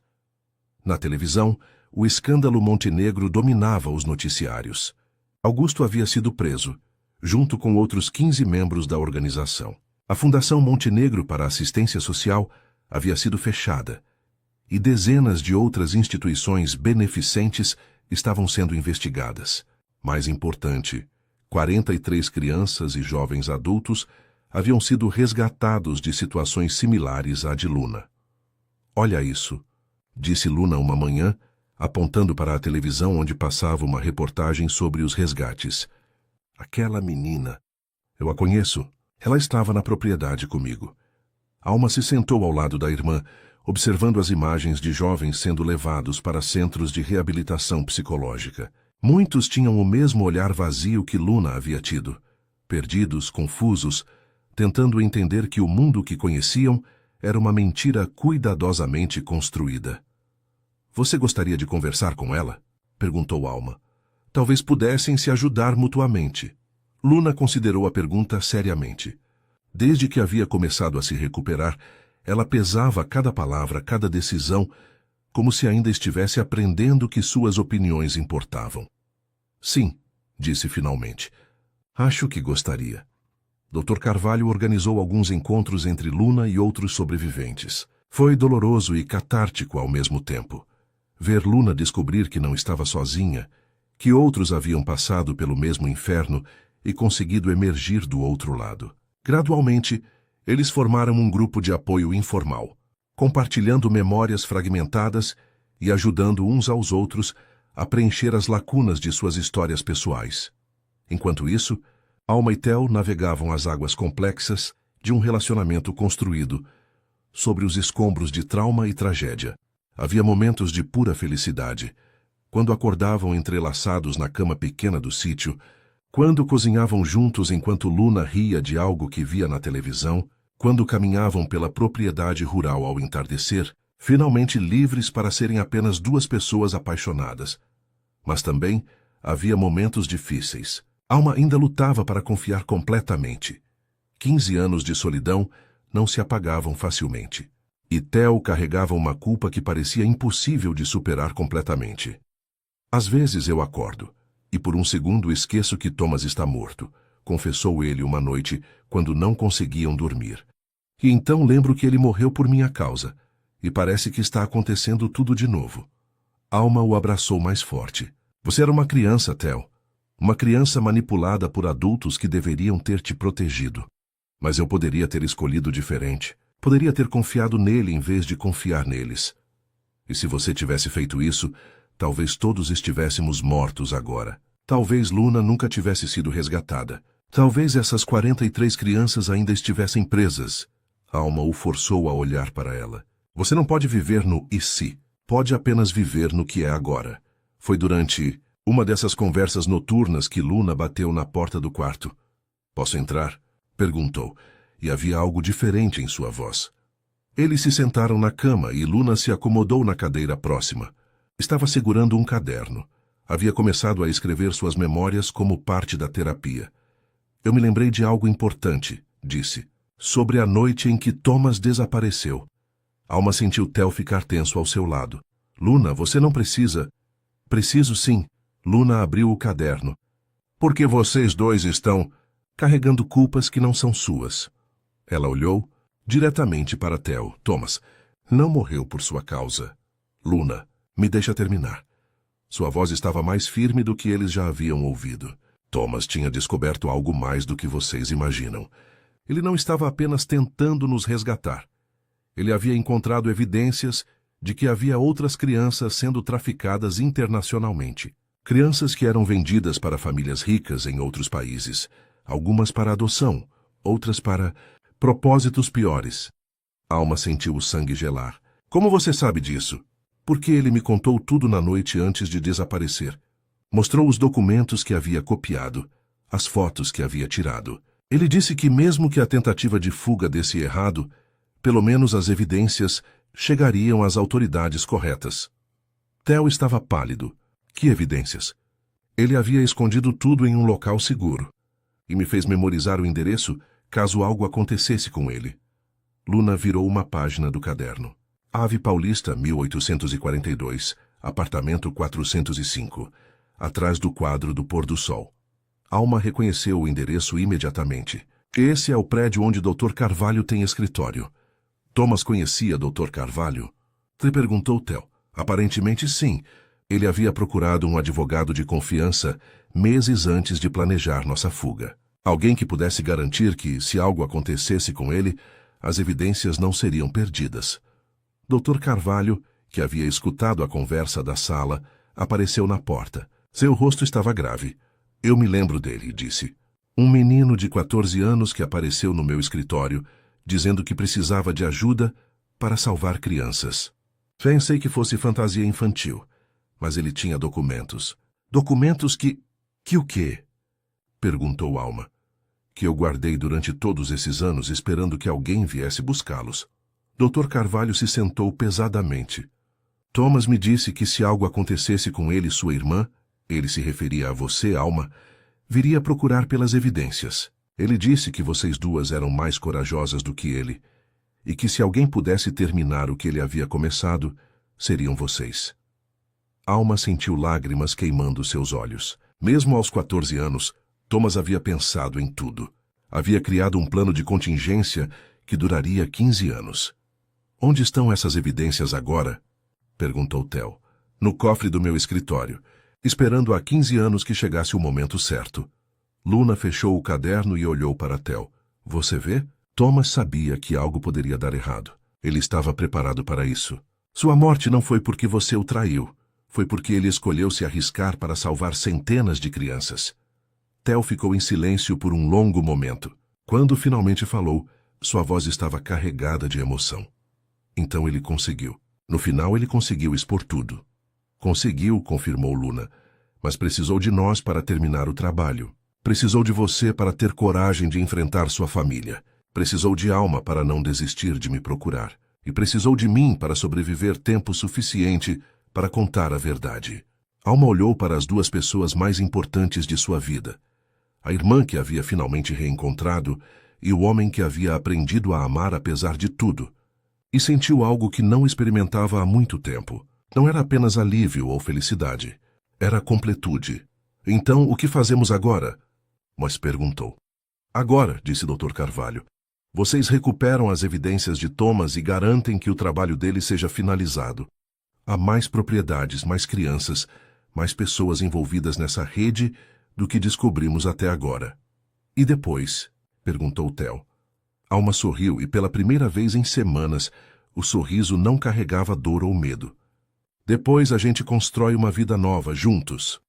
Na televisão, o escândalo Montenegro dominava os noticiários. Augusto havia sido preso, junto com outros 15 membros da organização. A Fundação Montenegro para a Assistência Social havia sido fechada, e dezenas de outras instituições beneficentes estavam sendo investigadas. Mais importante, 43 crianças e jovens adultos haviam sido resgatados de situações similares à de Luna. "Olha isso", disse Luna uma manhã, apontando para a televisão onde passava uma reportagem sobre os resgates. "Aquela menina. Eu a conheço. Ela estava na propriedade comigo." Alma se sentou ao lado da irmã, observando as imagens de jovens sendo levados para centros de reabilitação psicológica. Muitos tinham o mesmo olhar vazio que Luna havia tido, perdidos, confusos, tentando entender que o mundo que conheciam era uma mentira cuidadosamente construída. "Você gostaria de conversar com ela?" perguntou Alma. "Talvez pudessem se ajudar mutuamente." Luna considerou a pergunta seriamente. Desde que havia começado a se recuperar, ela pesava cada palavra, cada decisão, como se ainda estivesse aprendendo que suas opiniões importavam. "Sim", disse finalmente. "Acho que gostaria." Dr. Carvalho organizou alguns encontros entre Luna e outros sobreviventes. Foi doloroso e catártico ao mesmo tempo. Ver Luna descobrir que não estava sozinha, que outros haviam passado pelo mesmo inferno e conseguido emergir do outro lado. Gradualmente, eles formaram um grupo de apoio informal, compartilhando memórias fragmentadas e ajudando uns aos outros a preencher as lacunas de suas histórias pessoais. Enquanto isso, Alma e Theo navegavam as águas complexas de um relacionamento construído sobre os escombros de trauma e tragédia. Havia momentos de pura felicidade, quando acordavam entrelaçados na cama pequena do sítio, quando cozinhavam juntos enquanto Luna ria de algo que via na televisão, quando caminhavam pela propriedade rural ao entardecer, finalmente livres para serem apenas duas pessoas apaixonadas. Mas também havia momentos difíceis. Alma ainda lutava para confiar completamente. 15 anos de solidão não se apagavam facilmente. E Theo carregava uma culpa que parecia impossível de superar completamente. "Às vezes eu acordo, e por um segundo esqueço que Thomas está morto", confessou ele uma noite, quando não conseguiam dormir. "E então lembro que ele morreu por minha causa, e parece que está acontecendo tudo de novo." Alma o abraçou mais forte. "Você era uma criança, Theo. Uma criança manipulada por adultos que deveriam ter te protegido. Mas eu poderia ter escolhido diferente. Poderia ter confiado nele em vez de confiar neles. E se você tivesse feito isso, talvez todos estivéssemos mortos agora. Talvez Luna nunca tivesse sido resgatada. Talvez essas 43 crianças ainda estivessem presas." Alma o forçou a olhar para ela. "Você não pode viver no e se. Pode apenas viver no que é agora." Foi durante uma dessas conversas noturnas que Luna bateu na porta do quarto. "Posso entrar?" perguntou, e havia algo diferente em sua voz. Eles se sentaram na cama e Luna se acomodou na cadeira próxima. Estava segurando um caderno. Havia começado a escrever suas memórias como parte da terapia. "Eu me lembrei de algo importante", disse, "sobre a noite em que Thomas desapareceu." Alma sentiu Theo ficar tenso ao seu lado. "Luna, você não precisa." "Preciso sim." Luna abriu o caderno. "Porque vocês dois estão carregando culpas que não são suas." Ela olhou diretamente para Theo. "Thomas não morreu por sua causa." "Luna, me deixa terminar." Sua voz estava mais firme do que eles já haviam ouvido. "Thomas tinha descoberto algo mais do que vocês imaginam. Ele não estava apenas tentando nos resgatar. Ele havia encontrado evidências de que havia outras crianças sendo traficadas internacionalmente. Crianças que eram vendidas para famílias ricas em outros países, algumas para adoção, outras para propósitos piores." Alma sentiu o sangue gelar. "Como você sabe disso?" "Porque ele me contou tudo na noite antes de desaparecer. Mostrou os documentos que havia copiado, as fotos que havia tirado. Ele disse que mesmo que a tentativa de fuga desse errado, pelo menos as evidências chegariam às autoridades corretas." Theo estava pálido. Que evidências? Ele havia escondido tudo em um local seguro. E me fez memorizar o endereço caso algo acontecesse com ele. Luna virou uma página do caderno. Ave Paulista, 1842, apartamento 405, atrás do quadro do pôr do sol. Alma reconheceu o endereço imediatamente. Esse é o prédio onde Dr. Carvalho tem escritório. Thomas conhecia Dr. Carvalho? Te perguntou Theo. Aparentemente sim. Ele havia procurado um advogado de confiança meses antes de planejar nossa fuga. Alguém que pudesse garantir que, se algo acontecesse com ele, as evidências não seriam perdidas. Dr. Carvalho, que havia escutado a conversa da sala, apareceu na porta. Seu rosto estava grave. Eu me lembro dele, disse. Um menino de 14 anos que apareceu no meu escritório, dizendo que precisava de ajuda para salvar crianças. Pensei que fosse fantasia infantil, mas ele tinha documentos. Documentos que o quê? Perguntou Alma. Que eu guardei durante todos esses anos esperando que alguém viesse buscá-los. Dr. Carvalho se sentou pesadamente. Thomas me disse que se algo acontecesse com ele e sua irmã, ele se referia a você, Alma, viria procurar pelas evidências. Ele disse que vocês duas eram mais corajosas do que ele, e que se alguém pudesse terminar o que ele havia começado, seriam vocês. Alma sentiu lágrimas queimando seus olhos. Mesmo aos 14 anos, Thomas havia pensado em tudo. Havia criado um plano de contingência que duraria 15 anos. Onde estão essas evidências agora? Perguntou Theo. No cofre do meu escritório, esperando há 15 anos que chegasse o momento certo. Luna fechou o caderno e olhou para Theo. Você vê? Thomas sabia que algo poderia dar errado. Ele estava preparado para isso. Sua morte não foi porque você o traiu. Foi porque ele escolheu se arriscar para salvar centenas de crianças. Theo ficou em silêncio por um longo momento. Quando finalmente falou, sua voz estava carregada de emoção. Então ele conseguiu. No final ele conseguiu expor tudo. Conseguiu, confirmou Luna, mas precisou de nós para terminar o trabalho. Precisou de você para ter coragem de enfrentar sua família. Precisou de Alma para não desistir de me procurar. E precisou de mim para sobreviver tempo suficiente para contar a verdade. Alma olhou para as duas pessoas mais importantes de sua vida. A irmã que havia finalmente reencontrado e o homem que havia aprendido a amar apesar de tudo. E sentiu algo que não experimentava há muito tempo. Não era apenas alívio ou felicidade. Era completude. Então, o que fazemos agora? Mas perguntou. Agora, disse Dr. Carvalho, vocês recuperam as evidências de Thomas e garantem que o trabalho dele seja finalizado. Há mais propriedades, mais crianças, mais pessoas envolvidas nessa rede do que descobrimos até agora. E depois? Perguntou Theo. Alma sorriu e pela primeira vez em semanas, o sorriso não carregava dor ou medo. Depois a gente constrói uma vida nova, juntos.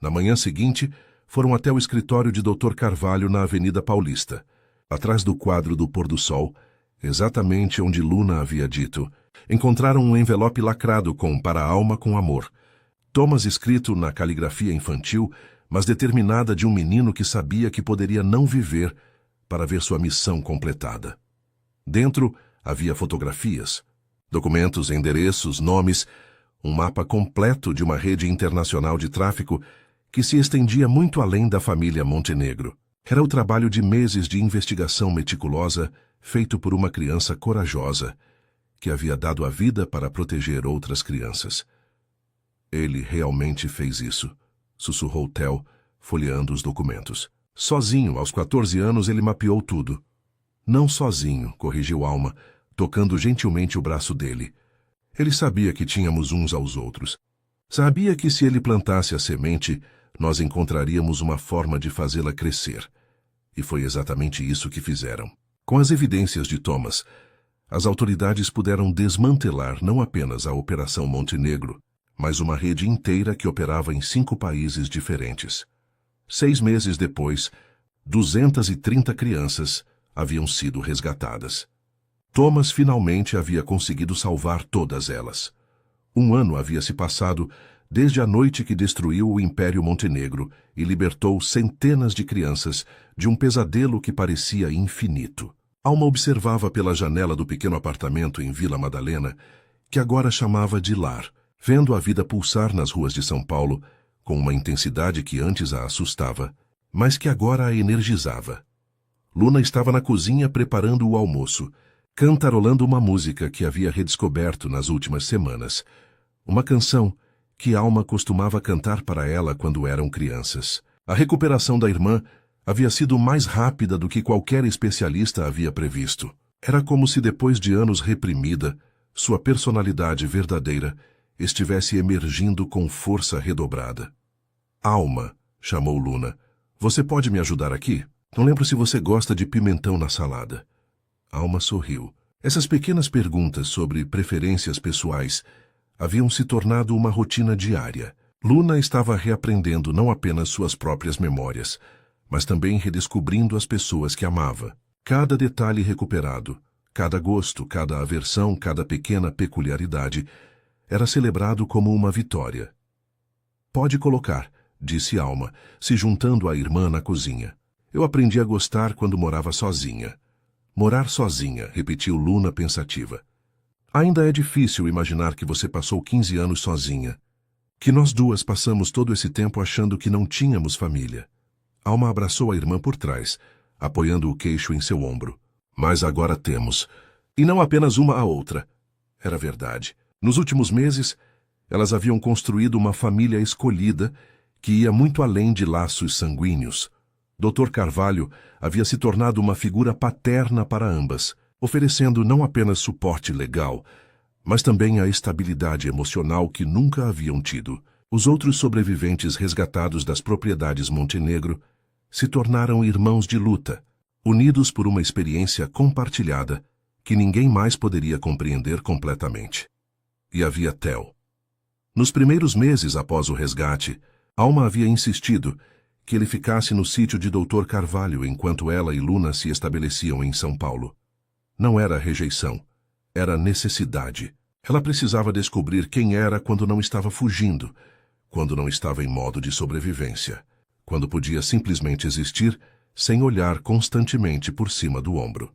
Na manhã seguinte, foram até o escritório de Dr. Carvalho na Avenida Paulista, atrás do quadro do pôr do sol, exatamente onde Luna havia dito. Encontraram um envelope lacrado com "Para a Alma com Amor". Thomas escrito na caligrafia infantil, mas determinada de um menino que sabia que poderia não viver para ver sua missão completada. Dentro havia fotografias, documentos, endereços, nomes, um mapa completo de uma rede internacional de tráfico que se estendia muito além da família Montenegro. Era o trabalho de meses de investigação meticulosa feito por uma criança corajosa que havia dado a vida para proteger outras crianças. Ele realmente fez isso, sussurrou Theo, folheando os documentos. Sozinho, aos 14 anos, ele mapeou tudo. Não sozinho, corrigiu Alma, tocando gentilmente o braço dele. Ele sabia que tínhamos uns aos outros. Sabia que se ele plantasse a semente, nós encontraríamos uma forma de fazê-la crescer. E foi exatamente isso que fizeram. Com as evidências de Thomas, as autoridades puderam desmantelar não apenas a Operação Montenegro, mas uma rede inteira que operava em 5 países diferentes. 6 meses depois, 230 crianças haviam sido resgatadas. Thomas finalmente havia conseguido salvar todas elas. 1 ano havia se passado desde a noite que destruiu o Império Montenegro e libertou centenas de crianças de um pesadelo que parecia infinito. Alma observava pela janela do pequeno apartamento em Vila Madalena, que agora chamava de lar, Vendo a vida pulsar nas ruas de São Paulo, com uma intensidade que antes a assustava, mas que agora a energizava. Luna estava na cozinha preparando o almoço, cantarolando uma música que havia redescoberto nas últimas semanas. Uma canção que Alma costumava cantar para ela quando eram crianças. A recuperação da irmã havia sido mais rápida do que qualquer especialista havia previsto. Era como se depois de anos reprimida, sua personalidade verdadeira estivesse emergindo com força redobrada. Alma, chamou Luna, você pode me ajudar aqui? Não lembro se você gosta de pimentão na salada. Alma sorriu. Essas pequenas perguntas sobre preferências pessoais haviam se tornado uma rotina diária. Luna estava reaprendendo não apenas suas próprias memórias, mas também redescobrindo as pessoas que amava. Cada detalhe recuperado, cada gosto, cada aversão, cada pequena peculiaridade era celebrado como uma vitória. Pode colocar, disse Alma, se juntando à irmã na cozinha. Eu aprendi a gostar quando morava sozinha. Morar sozinha, repetiu Luna pensativa. Ainda é difícil imaginar que você passou 15 anos sozinha. Que nós duas passamos todo esse tempo achando que não tínhamos família. Alma abraçou a irmã por trás, apoiando o queixo em seu ombro. Mas agora temos. E não apenas uma a outra. Era verdade. Nos últimos meses, elas haviam construído uma família escolhida que ia muito além de laços sanguíneos. Dr. Carvalho havia se tornado uma figura paterna para ambas, oferecendo não apenas suporte legal, mas também a estabilidade emocional que nunca haviam tido. Os outros sobreviventes resgatados das propriedades Montenegro se tornaram irmãos de luta, unidos por uma experiência compartilhada que ninguém mais poderia compreender completamente. E havia Theo. Nos primeiros meses após o resgate, Alma havia insistido que ele ficasse no sítio de Dr. Carvalho enquanto ela e Luna se estabeleciam em São Paulo. Não era rejeição, era necessidade. Ela precisava descobrir quem era quando não estava fugindo, quando não estava em modo de sobrevivência, quando podia simplesmente existir sem olhar constantemente por cima do ombro.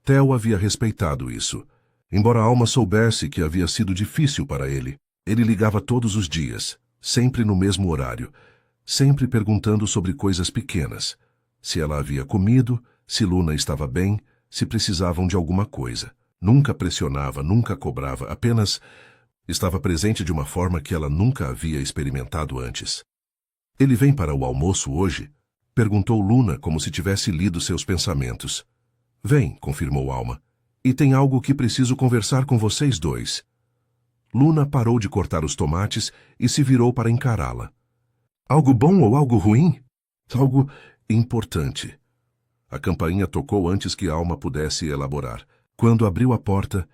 Theo havia respeitado isso. Embora Alma soubesse que havia sido difícil para ele, ele ligava todos os dias, sempre no mesmo horário, sempre perguntando sobre coisas pequenas. Se ela havia comido, se Luna estava bem, se precisavam de alguma coisa. Nunca pressionava, nunca cobrava, apenas estava presente de uma forma que ela nunca havia experimentado antes. Ele vem para o almoço hoje? Perguntou Luna como se tivesse lido seus pensamentos. Vem, confirmou Alma. E tem algo que preciso conversar com vocês dois. Luna parou de cortar os tomates e se virou para encará-la. Algo bom ou algo ruim? Algo importante. A campainha tocou antes que Alma pudesse elaborar. Quando abriu a porta,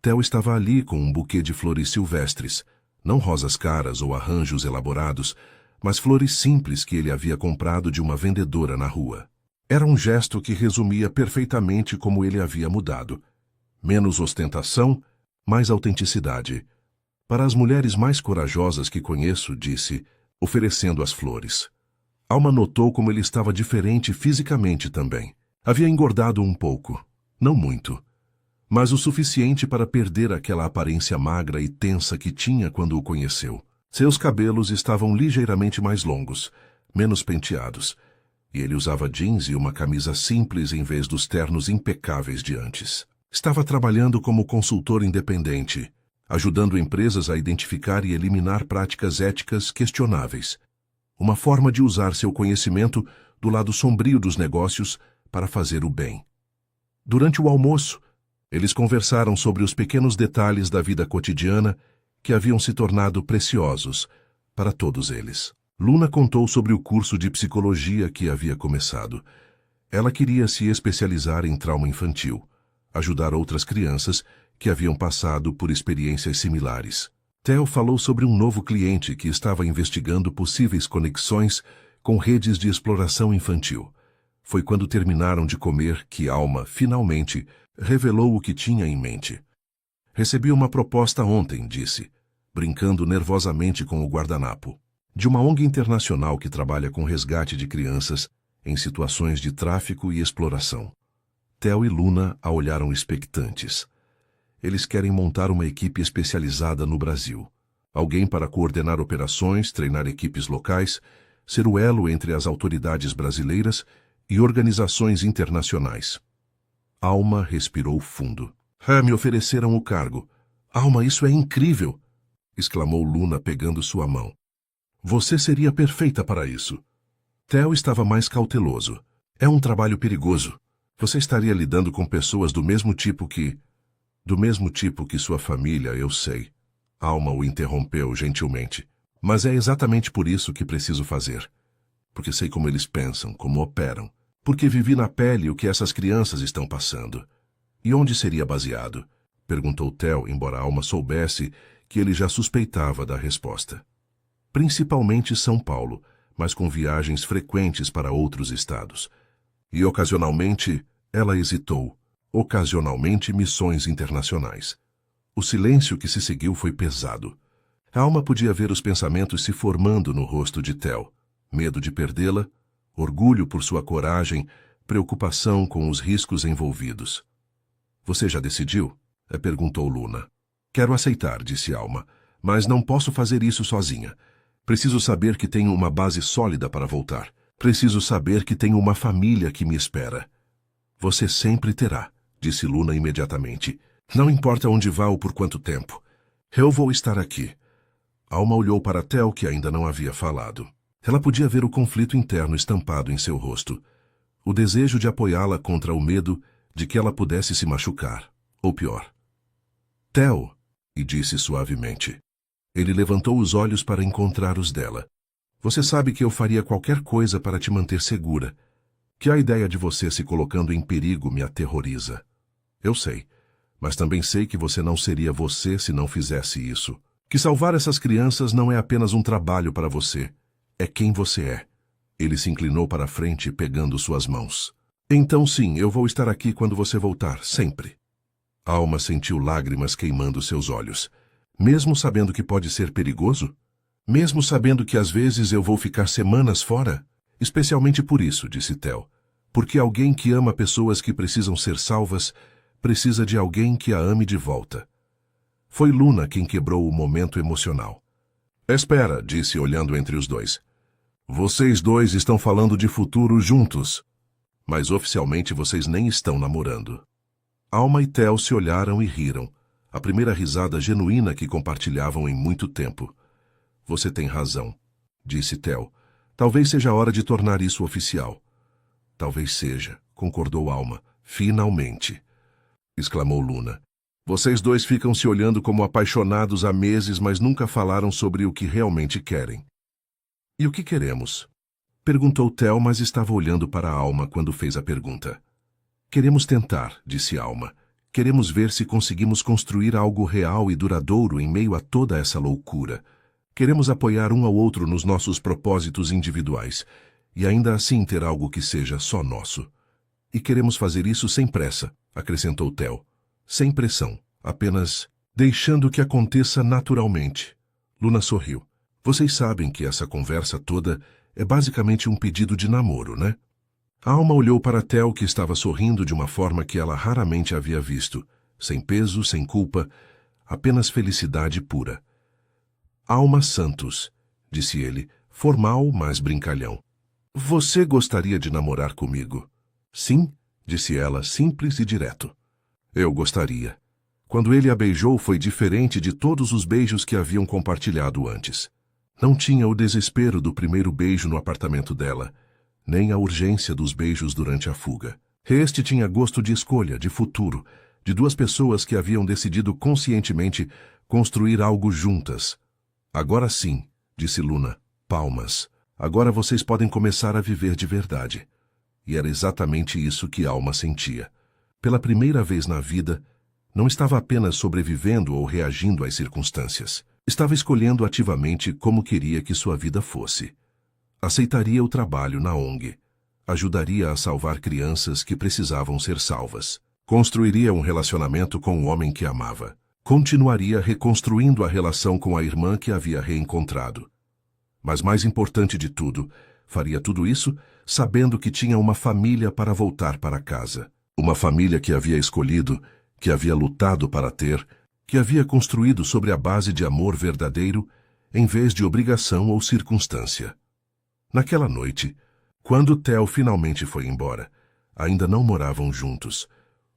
Theo estava ali com um buquê de flores silvestres, não rosas caras ou arranjos elaborados, mas flores simples que ele havia comprado de uma vendedora na rua. Era um gesto que resumia perfeitamente como ele havia mudado. Menos ostentação, mais autenticidade. Para as mulheres mais corajosas que conheço, disse, oferecendo as flores. Alma notou como ele estava diferente fisicamente também. Havia engordado um pouco, não muito, mas o suficiente para perder aquela aparência magra e tensa que tinha quando o conheceu. Seus cabelos estavam ligeiramente mais longos, menos penteados, e ele usava jeans e uma camisa simples em vez dos ternos impecáveis de antes. Estava trabalhando como consultor independente, ajudando empresas a identificar e eliminar práticas éticas questionáveis. Uma forma de usar seu conhecimento do lado sombrio dos negócios para fazer o bem. Durante o almoço, eles conversaram sobre os pequenos detalhes da vida cotidiana que haviam se tornado preciosos para todos eles. Luna contou sobre o curso de psicologia que havia começado. Ela queria se especializar em trauma infantil, ajudar outras crianças que haviam passado por experiências similares. Theo falou sobre um novo cliente que estava investigando possíveis conexões com redes de exploração infantil. Foi quando terminaram de comer que Alma, finalmente, revelou o que tinha em mente. Recebi uma proposta ontem, disse, brincando nervosamente com o guardanapo, de uma ONG internacional que trabalha com resgate de crianças em situações de tráfico e exploração. Theo e Luna a olharam expectantes. Eles querem montar uma equipe especializada no Brasil. Alguém para coordenar operações, treinar equipes locais, ser o elo entre as autoridades brasileiras e organizações internacionais. Alma respirou fundo. Me ofereceram o cargo. Alma, isso é incrível! Exclamou Luna pegando sua mão. Você seria perfeita para isso. Theo estava mais cauteloso. É um trabalho perigoso. Você estaria lidando com pessoas do mesmo tipo que sua família, eu sei. Alma o interrompeu gentilmente. Mas é exatamente por isso que preciso fazer. Porque sei como eles pensam, como operam. Porque vivi na pele o que essas crianças estão passando. E onde seria baseado? Perguntou Theo, embora Alma soubesse que ele já suspeitava da resposta. Principalmente São Paulo, mas com viagens frequentes para outros estados. E ocasionalmente, ela hesitou, ocasionalmente missões internacionais. O silêncio que se seguiu foi pesado. A Alma podia ver os pensamentos se formando no rosto de Theo. Medo de perdê-la, orgulho por sua coragem, preocupação com os riscos envolvidos. Você já decidiu? Perguntou Luna. Quero aceitar, disse Alma, mas não posso fazer isso sozinha. Preciso saber que tenho uma base sólida para voltar. Preciso saber que tenho uma família que me espera. Você sempre terá, disse Luna imediatamente. Não importa onde vá ou por quanto tempo. Eu vou estar aqui. Alma olhou para Theo, que ainda não havia falado. Ela podia ver o conflito interno estampado em seu rosto. O desejo de apoiá-la contra o medo de que ela pudesse se machucar. Ou pior. Theo, e disse suavemente. Ele levantou os olhos para encontrar os dela. Você sabe que eu faria qualquer coisa para te manter segura. Que a ideia de você se colocando em perigo me aterroriza. Eu sei, mas também sei que você não seria você se não fizesse isso. Que salvar essas crianças não é apenas um trabalho para você. É quem você é. Ele se inclinou para a frente, pegando suas mãos. Então sim, eu vou estar aqui quando você voltar, sempre. Alma sentiu lágrimas queimando seus olhos. Mesmo sabendo que pode ser perigoso? Mesmo sabendo que às vezes eu vou ficar semanas fora? Especialmente por isso, disse Theo. Porque alguém que ama pessoas que precisam ser salvas precisa de alguém que a ame de volta. Foi Luna quem quebrou o momento emocional. Espera, disse olhando entre os dois. Vocês dois estão falando de futuro juntos. Mas oficialmente vocês nem estão namorando. Alma e Theo se olharam e riram. A primeira risada genuína que compartilhavam em muito tempo. Você tem razão, disse Theo. Talvez seja a hora de tornar isso oficial. Talvez seja, concordou Alma. Finalmente, exclamou Luna. Vocês dois ficam se olhando como apaixonados há meses, mas nunca falaram sobre o que realmente querem. E o que queremos? Perguntou Theo, mas estava olhando para Alma quando fez a pergunta. Queremos tentar, disse Alma. Queremos ver se conseguimos construir algo real e duradouro em meio a toda essa loucura. Queremos apoiar um ao outro nos nossos propósitos individuais e ainda assim ter algo que seja só nosso. E queremos fazer isso sem pressa, acrescentou Theo. Sem pressão, apenas deixando que aconteça naturalmente. Luna sorriu. Vocês sabem que essa conversa toda é basicamente um pedido de namoro, né? A Alma olhou para Theo, que estava sorrindo de uma forma que ela raramente havia visto. Sem peso, sem culpa, apenas felicidade pura. Alma Santos, disse ele, formal, mas brincalhão. Você gostaria de namorar comigo? Sim, disse ela, simples e direto. Eu gostaria. Quando ele a beijou foi diferente de todos os beijos que haviam compartilhado antes. Não tinha o desespero do primeiro beijo no apartamento dela, nem a urgência dos beijos durante a fuga. Este tinha gosto de escolha, de futuro, de duas pessoas que haviam decidido conscientemente construir algo juntas. Agora sim, disse Luna, palmas. Agora vocês podem começar a viver de verdade. E era exatamente isso que Alma sentia. Pela primeira vez na vida, não estava apenas sobrevivendo ou reagindo às circunstâncias. Estava escolhendo ativamente como queria que sua vida fosse. Aceitaria o trabalho na ONG. Ajudaria a salvar crianças que precisavam ser salvas. Construiria um relacionamento com o homem que amava. Continuaria reconstruindo a relação com a irmã que havia reencontrado. Mas mais importante de tudo, faria tudo isso sabendo que tinha uma família para voltar para casa. Uma família que havia escolhido, que havia lutado para ter que havia construído sobre a base de amor verdadeiro, em vez de obrigação ou circunstância. Naquela noite, quando Theo finalmente foi embora, ainda não moravam juntos.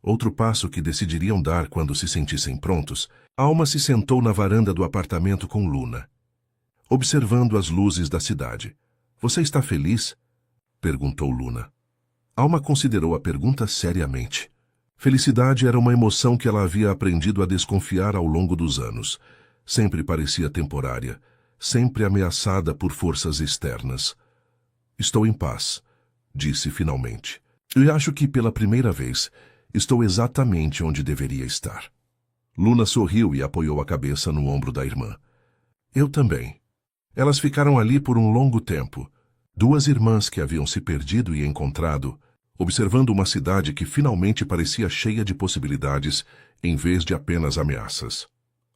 Outro passo que decidiriam dar quando se sentissem prontos, Alma se sentou na varanda do apartamento com Luna, observando as luzes da cidade. Você está feliz? Perguntou Luna. Alma considerou a pergunta seriamente. Felicidade era uma emoção que ela havia aprendido a desconfiar ao longo dos anos. Sempre parecia temporária, sempre ameaçada por forças externas. Estou em paz, disse finalmente. E acho que pela primeira vez estou exatamente onde deveria estar. Luna sorriu e apoiou a cabeça no ombro da irmã. Eu também. Elas ficaram ali por um longo tempo. Duas irmãs que haviam se perdido e encontrado, observando uma cidade que finalmente parecia cheia de possibilidades, em vez de apenas ameaças.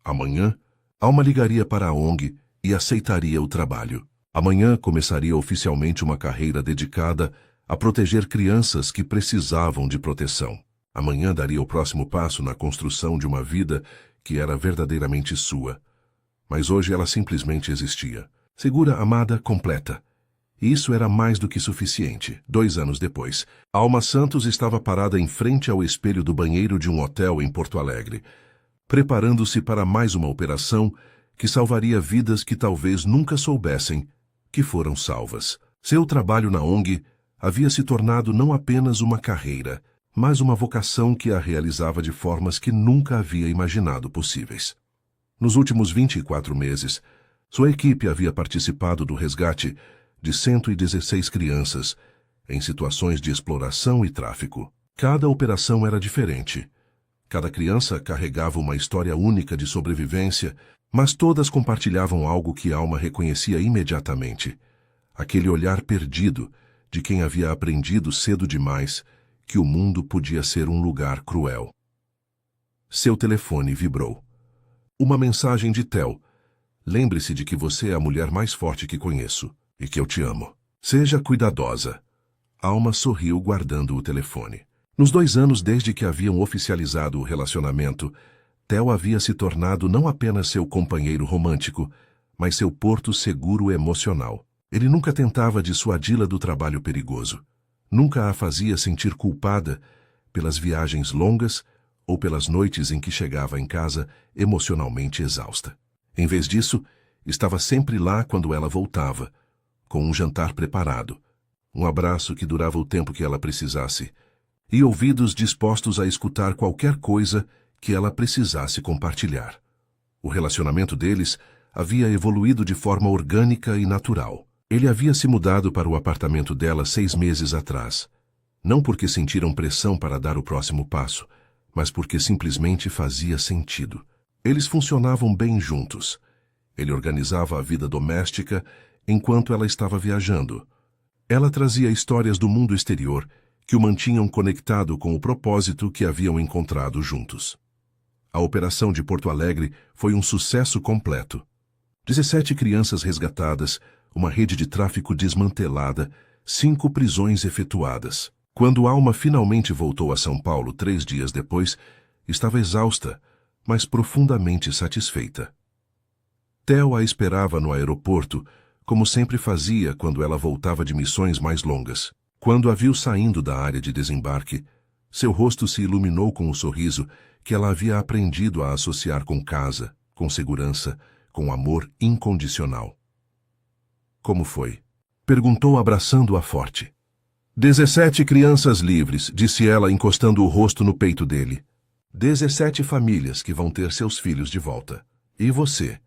Amanhã, Alma ligaria para a ONG e aceitaria o trabalho. Amanhã começaria oficialmente uma carreira dedicada a proteger crianças que precisavam de proteção. Amanhã daria o próximo passo na construção de uma vida que era verdadeiramente sua. Mas hoje ela simplesmente existia. Segura, amada, completa. E isso era mais do que suficiente. 2 anos depois, Alma Santos estava parada em frente ao espelho do banheiro de um hotel em Porto Alegre, preparando-se para mais uma operação que salvaria vidas que talvez nunca soubessem que foram salvas. Seu trabalho na ONG havia se tornado não apenas uma carreira, mas uma vocação que a realizava de formas que nunca havia imaginado possíveis. Nos últimos 24 meses, sua equipe havia participado do resgate de 116 crianças em situações de exploração e tráfico. Cada operação era diferente. Cada criança carregava uma história única de sobrevivência, mas todas compartilhavam algo que Alma reconhecia imediatamente. Aquele olhar perdido de quem havia aprendido cedo demais que o mundo podia ser um lugar cruel. Seu telefone vibrou. Uma mensagem de Theo. Lembre-se de que você é a mulher mais forte que conheço e que eu te amo. Seja cuidadosa. Alma sorriu guardando o telefone. Nos 2 anos desde que haviam oficializado o relacionamento, Theo havia se tornado não apenas seu companheiro romântico, mas seu porto seguro emocional. Ele nunca tentava dissuadi-la do trabalho perigoso. Nunca a fazia sentir culpada pelas viagens longas ou pelas noites em que chegava em casa emocionalmente exausta. Em vez disso, estava sempre lá quando ela voltava, com um jantar preparado, um abraço que durava o tempo que ela precisasse, e ouvidos dispostos a escutar qualquer coisa que ela precisasse compartilhar. O relacionamento deles havia evoluído de forma orgânica e natural. Ele havia se mudado para o apartamento dela 6 meses atrás, não porque sentiram pressão para dar o próximo passo, mas porque simplesmente fazia sentido. Eles funcionavam bem juntos. Ele organizava a vida doméstica enquanto ela estava viajando. Ela trazia histórias do mundo exterior que o mantinham conectado com o propósito que haviam encontrado juntos. A operação de Porto Alegre foi um sucesso completo. 17 crianças resgatadas, uma rede de tráfico desmantelada, 5 prisões efetuadas. Quando Alma finalmente voltou a São Paulo 3 dias depois, estava exausta, mas profundamente satisfeita. Theo a esperava no aeroporto, como sempre fazia quando ela voltava de missões mais longas. Quando a viu saindo da área de desembarque, seu rosto se iluminou com o sorriso que ela havia aprendido a associar com casa, com segurança, com amor incondicional. Como foi? Perguntou abraçando-a forte. 17 crianças livres, disse ela encostando o rosto no peito dele. 17 famílias que vão ter seus filhos de volta. E você?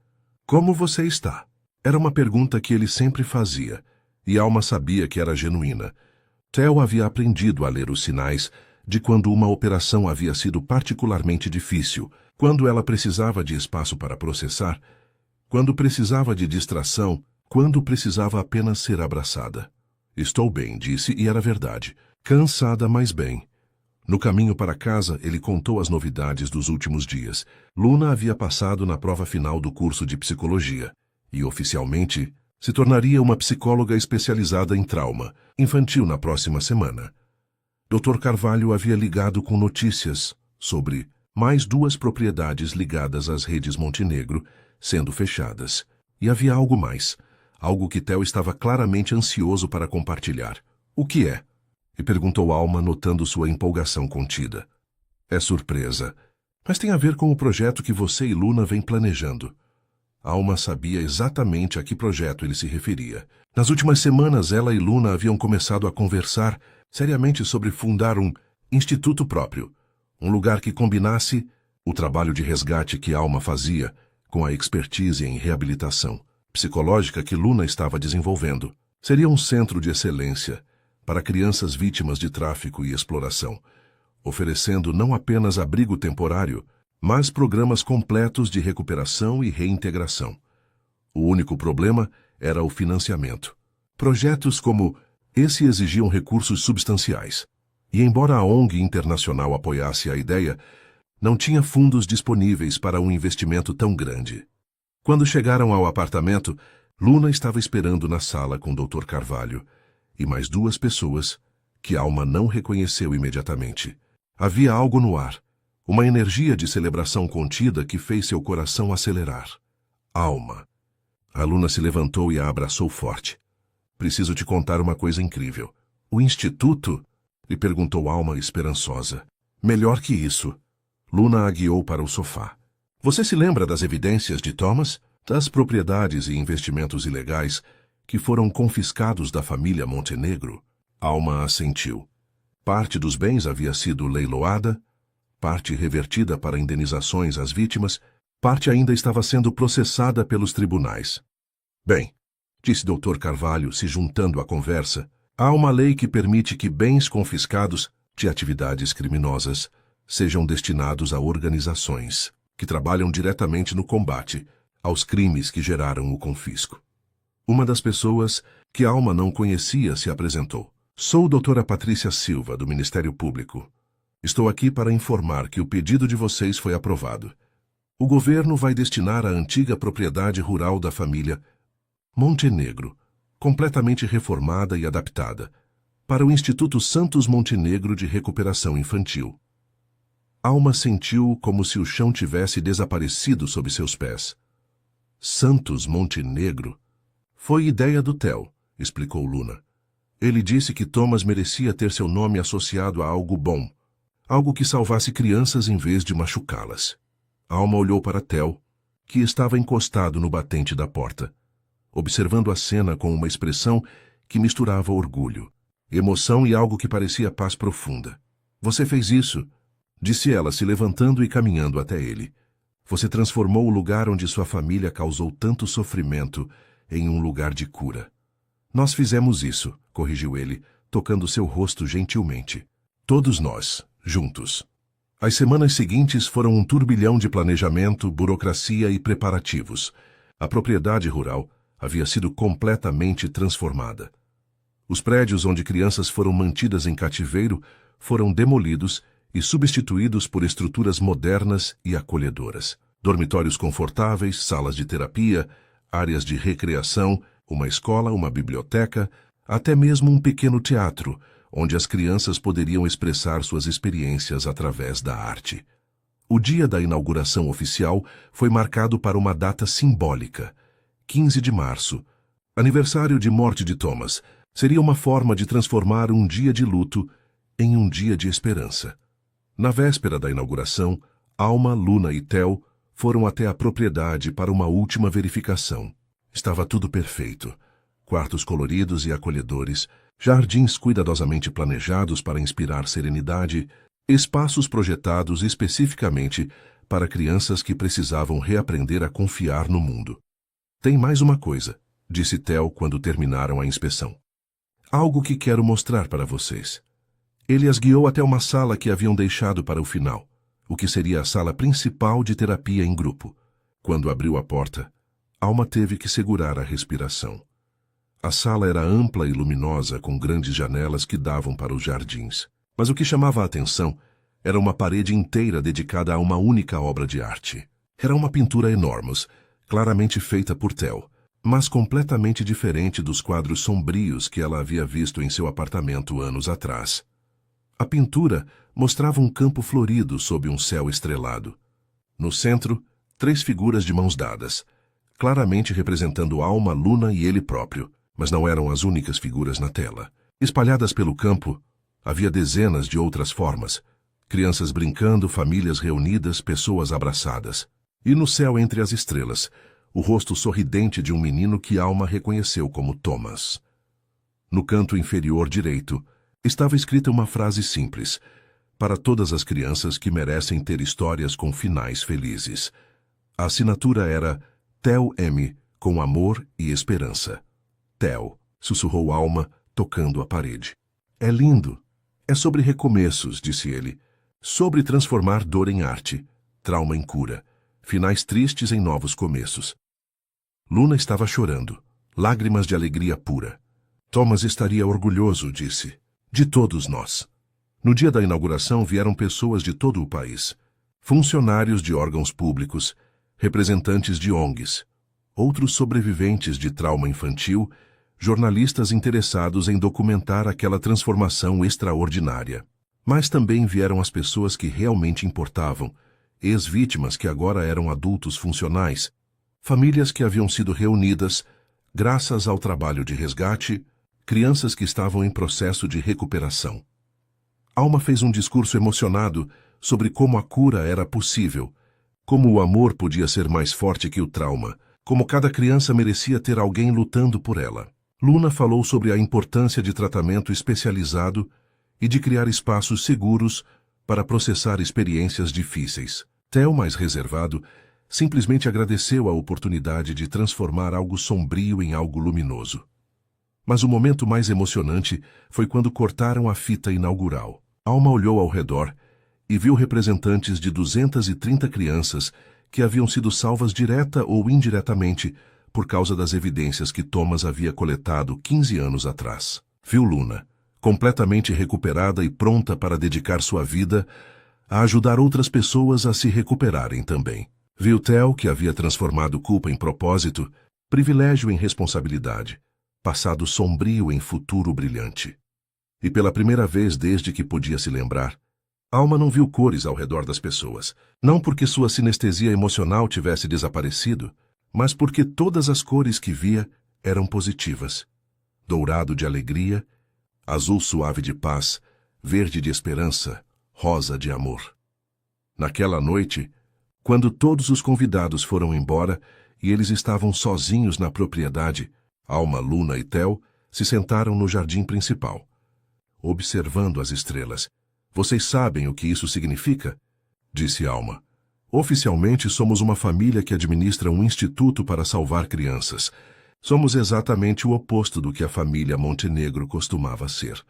Como você está? Era uma pergunta que ele sempre fazia, e Alma sabia que era genuína. Theo havia aprendido a ler os sinais de quando uma operação havia sido particularmente difícil, quando ela precisava de espaço para processar, quando precisava de distração, quando precisava apenas ser abraçada. Estou bem, disse, e era verdade. Cansada, mas bem. No caminho para casa, ele contou as novidades dos últimos dias. Luna havia passado na prova final do curso de psicologia e, oficialmente, se tornaria uma psicóloga especializada em trauma infantil na próxima semana. Dr. Carvalho havia ligado com notícias sobre mais 2 propriedades ligadas às redes Montenegro, sendo fechadas. E havia algo mais, algo que Theo estava claramente ansioso para compartilhar. O que é? E perguntou Alma, notando sua empolgação contida. É surpresa, mas tem a ver com o projeto que você e Luna vêm planejando. Alma sabia exatamente a que projeto ele se referia. Nas últimas semanas, ela e Luna haviam começado a conversar seriamente sobre fundar um instituto próprio, um lugar que combinasse o trabalho de resgate que Alma fazia com a expertise em reabilitação psicológica que Luna estava desenvolvendo. Seria um centro de excelência para crianças vítimas de tráfico e exploração, oferecendo não apenas abrigo temporário, mas programas completos de recuperação e reintegração. O único problema era o financiamento. Projetos como esse exigiam recursos substanciais. E embora a ONG internacional apoiasse a ideia, não tinha fundos disponíveis para um investimento tão grande. Quando chegaram ao apartamento, Luna estava esperando na sala com o Dr. Carvalho e mais 2 pessoas que Alma não reconheceu imediatamente. Havia algo no ar, uma energia de celebração contida que fez seu coração acelerar. Alma. A Luna se levantou e a abraçou forte. Preciso te contar uma coisa incrível. O instituto? Lhe perguntou Alma esperançosa. Melhor que isso. Luna a guiou para o sofá. Você se lembra das evidências de Thomas? Das propriedades e investimentos ilegais que foram confiscados da família Montenegro? Alma assentiu. Parte dos bens havia sido leiloada, parte revertida para indenizações às vítimas, parte ainda estava sendo processada pelos tribunais. Bem, disse Dr. Carvalho, se juntando à conversa, há uma lei que permite que bens confiscados de atividades criminosas sejam destinados a organizações que trabalham diretamente no combate aos crimes que geraram o confisco. Uma das pessoas que Alma não conhecia se apresentou. Sou doutora Patrícia Silva, do Ministério Público. Estou aqui para informar que o pedido de vocês foi aprovado. O governo vai destinar a antiga propriedade rural da família Montenegro, completamente reformada e adaptada, para o Instituto Santos Montenegro de Recuperação Infantil. Alma sentiu como se o chão tivesse desaparecido sob seus pés. Santos Montenegro? Foi ideia do Theo, explicou Luna. Ele disse que Thomas merecia ter seu nome associado a algo bom, algo que salvasse crianças em vez de machucá-las. Alma olhou para Theo, que estava encostado no batente da porta, observando a cena com uma expressão que misturava orgulho, emoção e algo que parecia paz profunda. Você fez isso, disse ela, se levantando e caminhando até ele. Você transformou o lugar onde sua família causou tanto sofrimento em um lugar de cura. Nós fizemos isso, corrigiu ele, tocando seu rosto gentilmente. Todos nós, juntos. As semanas seguintes foram um turbilhão de planejamento, burocracia e preparativos. A propriedade rural havia sido completamente transformada. Os prédios onde crianças foram mantidas em cativeiro foram demolidos e substituídos por estruturas modernas e acolhedoras. Dormitórios confortáveis, salas de terapia, áreas de recreação, uma escola, uma biblioteca, até mesmo um pequeno teatro, onde as crianças poderiam expressar suas experiências através da arte. O dia da inauguração oficial foi marcado para uma data simbólica, 15 de março, aniversário de morte de Thomas. Seria uma forma de transformar um dia de luto em um dia de esperança. Na véspera da inauguração, Alma, Luna e Theo foram até a propriedade para uma última verificação. Estava tudo perfeito. Quartos coloridos e acolhedores, jardins cuidadosamente planejados para inspirar serenidade, espaços projetados especificamente para crianças que precisavam reaprender a confiar no mundo. Tem mais uma coisa, disse Theo quando terminaram a inspeção. Algo que quero mostrar para vocês. Ele as guiou até uma sala que haviam deixado para o final, o que seria a sala principal de terapia em grupo. Quando abriu a porta, Alma teve que segurar a respiração. A sala era ampla e luminosa, com grandes janelas que davam para os jardins. Mas o que chamava a atenção era uma parede inteira dedicada a uma única obra de arte. Era uma pintura enorme, claramente feita por Theo, mas completamente diferente dos quadros sombrios que ela havia visto em seu apartamento anos atrás. A pintura mostrava um campo florido sob um céu estrelado. No centro, 3 figuras de mãos dadas, claramente representando Alma, Luna e ele próprio, mas não eram as únicas figuras na tela. Espalhadas pelo campo, havia dezenas de outras formas, crianças brincando, famílias reunidas, pessoas abraçadas. E no céu entre as estrelas, o rosto sorridente de um menino que Alma reconheceu como Thomas. No canto inferior direito, estava escrita uma frase simples, para todas as crianças que merecem ter histórias com finais felizes. A assinatura era Theo M, com amor e esperança. Theo, sussurrou Alma, tocando a parede. É lindo. É sobre recomeços, disse ele. Sobre transformar dor em arte, trauma em cura, finais tristes em novos começos. Luna estava chorando, lágrimas de alegria pura. Thomas estaria orgulhoso, disse, de todos nós. No dia da inauguração vieram pessoas de todo o país, funcionários de órgãos públicos, representantes de ONGs, outros sobreviventes de trauma infantil, jornalistas interessados em documentar aquela transformação extraordinária. Mas também vieram as pessoas que realmente importavam, ex-vítimas que agora eram adultos funcionais, famílias que haviam sido reunidas graças ao trabalho de resgate, crianças que estavam em processo de recuperação. Alma fez um discurso emocionado sobre como a cura era possível, como o amor podia ser mais forte que o trauma, como cada criança merecia ter alguém lutando por ela. Luna falou sobre a importância de tratamento especializado e de criar espaços seguros para processar experiências difíceis. Theo, mais reservado, simplesmente agradeceu a oportunidade de transformar algo sombrio em algo luminoso. Mas o momento mais emocionante foi quando cortaram a fita inaugural. Alma olhou ao redor e viu representantes de 230 crianças que haviam sido salvas direta ou indiretamente por causa das evidências que Thomas havia coletado 15 anos atrás. Viu Luna, completamente recuperada e pronta para dedicar sua vida a ajudar outras pessoas a se recuperarem também. Viu Theo, que havia transformado culpa em propósito, privilégio em responsabilidade, passado sombrio em futuro brilhante. E pela primeira vez desde que podia se lembrar, Alma não viu cores ao redor das pessoas, não porque sua sinestesia emocional tivesse desaparecido, mas porque todas as cores que via eram positivas. Dourado de alegria, azul suave de paz, verde de esperança, rosa de amor. Naquela noite, quando todos os convidados foram embora e eles estavam sozinhos na propriedade, Alma, Luna e Theo se sentaram no jardim principal, observando as estrelas. Vocês sabem o que isso significa? Disse Alma. Oficialmente somos uma família que administra um instituto para salvar crianças. Somos exatamente o oposto do que a família Montenegro costumava ser.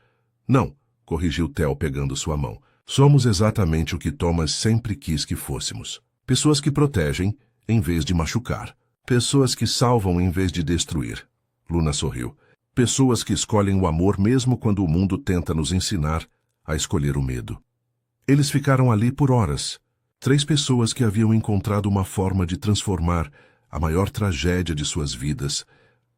Não, corrigiu Theo pegando sua mão. Somos exatamente o que Thomas sempre quis que fôssemos. Pessoas que protegem, em vez de machucar. Pessoas que salvam em vez de destruir. Luna sorriu. Pessoas que escolhem o amor mesmo quando o mundo tenta nos ensinar a escolher o medo. Eles ficaram ali por horas. 3 pessoas que haviam encontrado uma forma de transformar a maior tragédia de suas vidas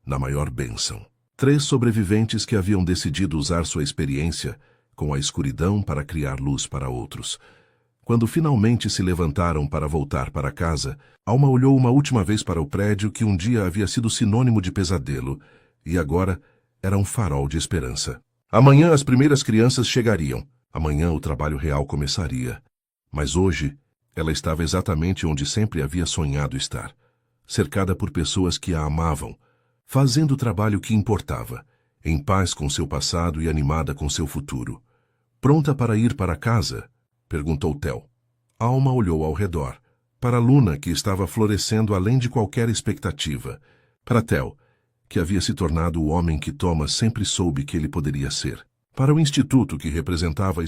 na maior bênção. 3 sobreviventes que haviam decidido usar sua experiência com a escuridão para criar luz para outros. Quando finalmente se levantaram para voltar para casa, Alma olhou uma última vez para o prédio que um dia havia sido sinônimo de pesadelo e agora era um farol de esperança. Amanhã as primeiras crianças chegariam. Amanhã o trabalho real começaria. Mas hoje, ela estava exatamente onde sempre havia sonhado estar, cercada por pessoas que a amavam, fazendo o trabalho que importava, em paz com seu passado e animada com seu futuro. Pronta para ir para casa? Perguntou Theo. Alma olhou ao redor, para Luna, que estava florescendo além de qualquer expectativa, para Theo, que havia se tornado o homem que Thomas sempre soube que ele poderia ser, para o instituto que representava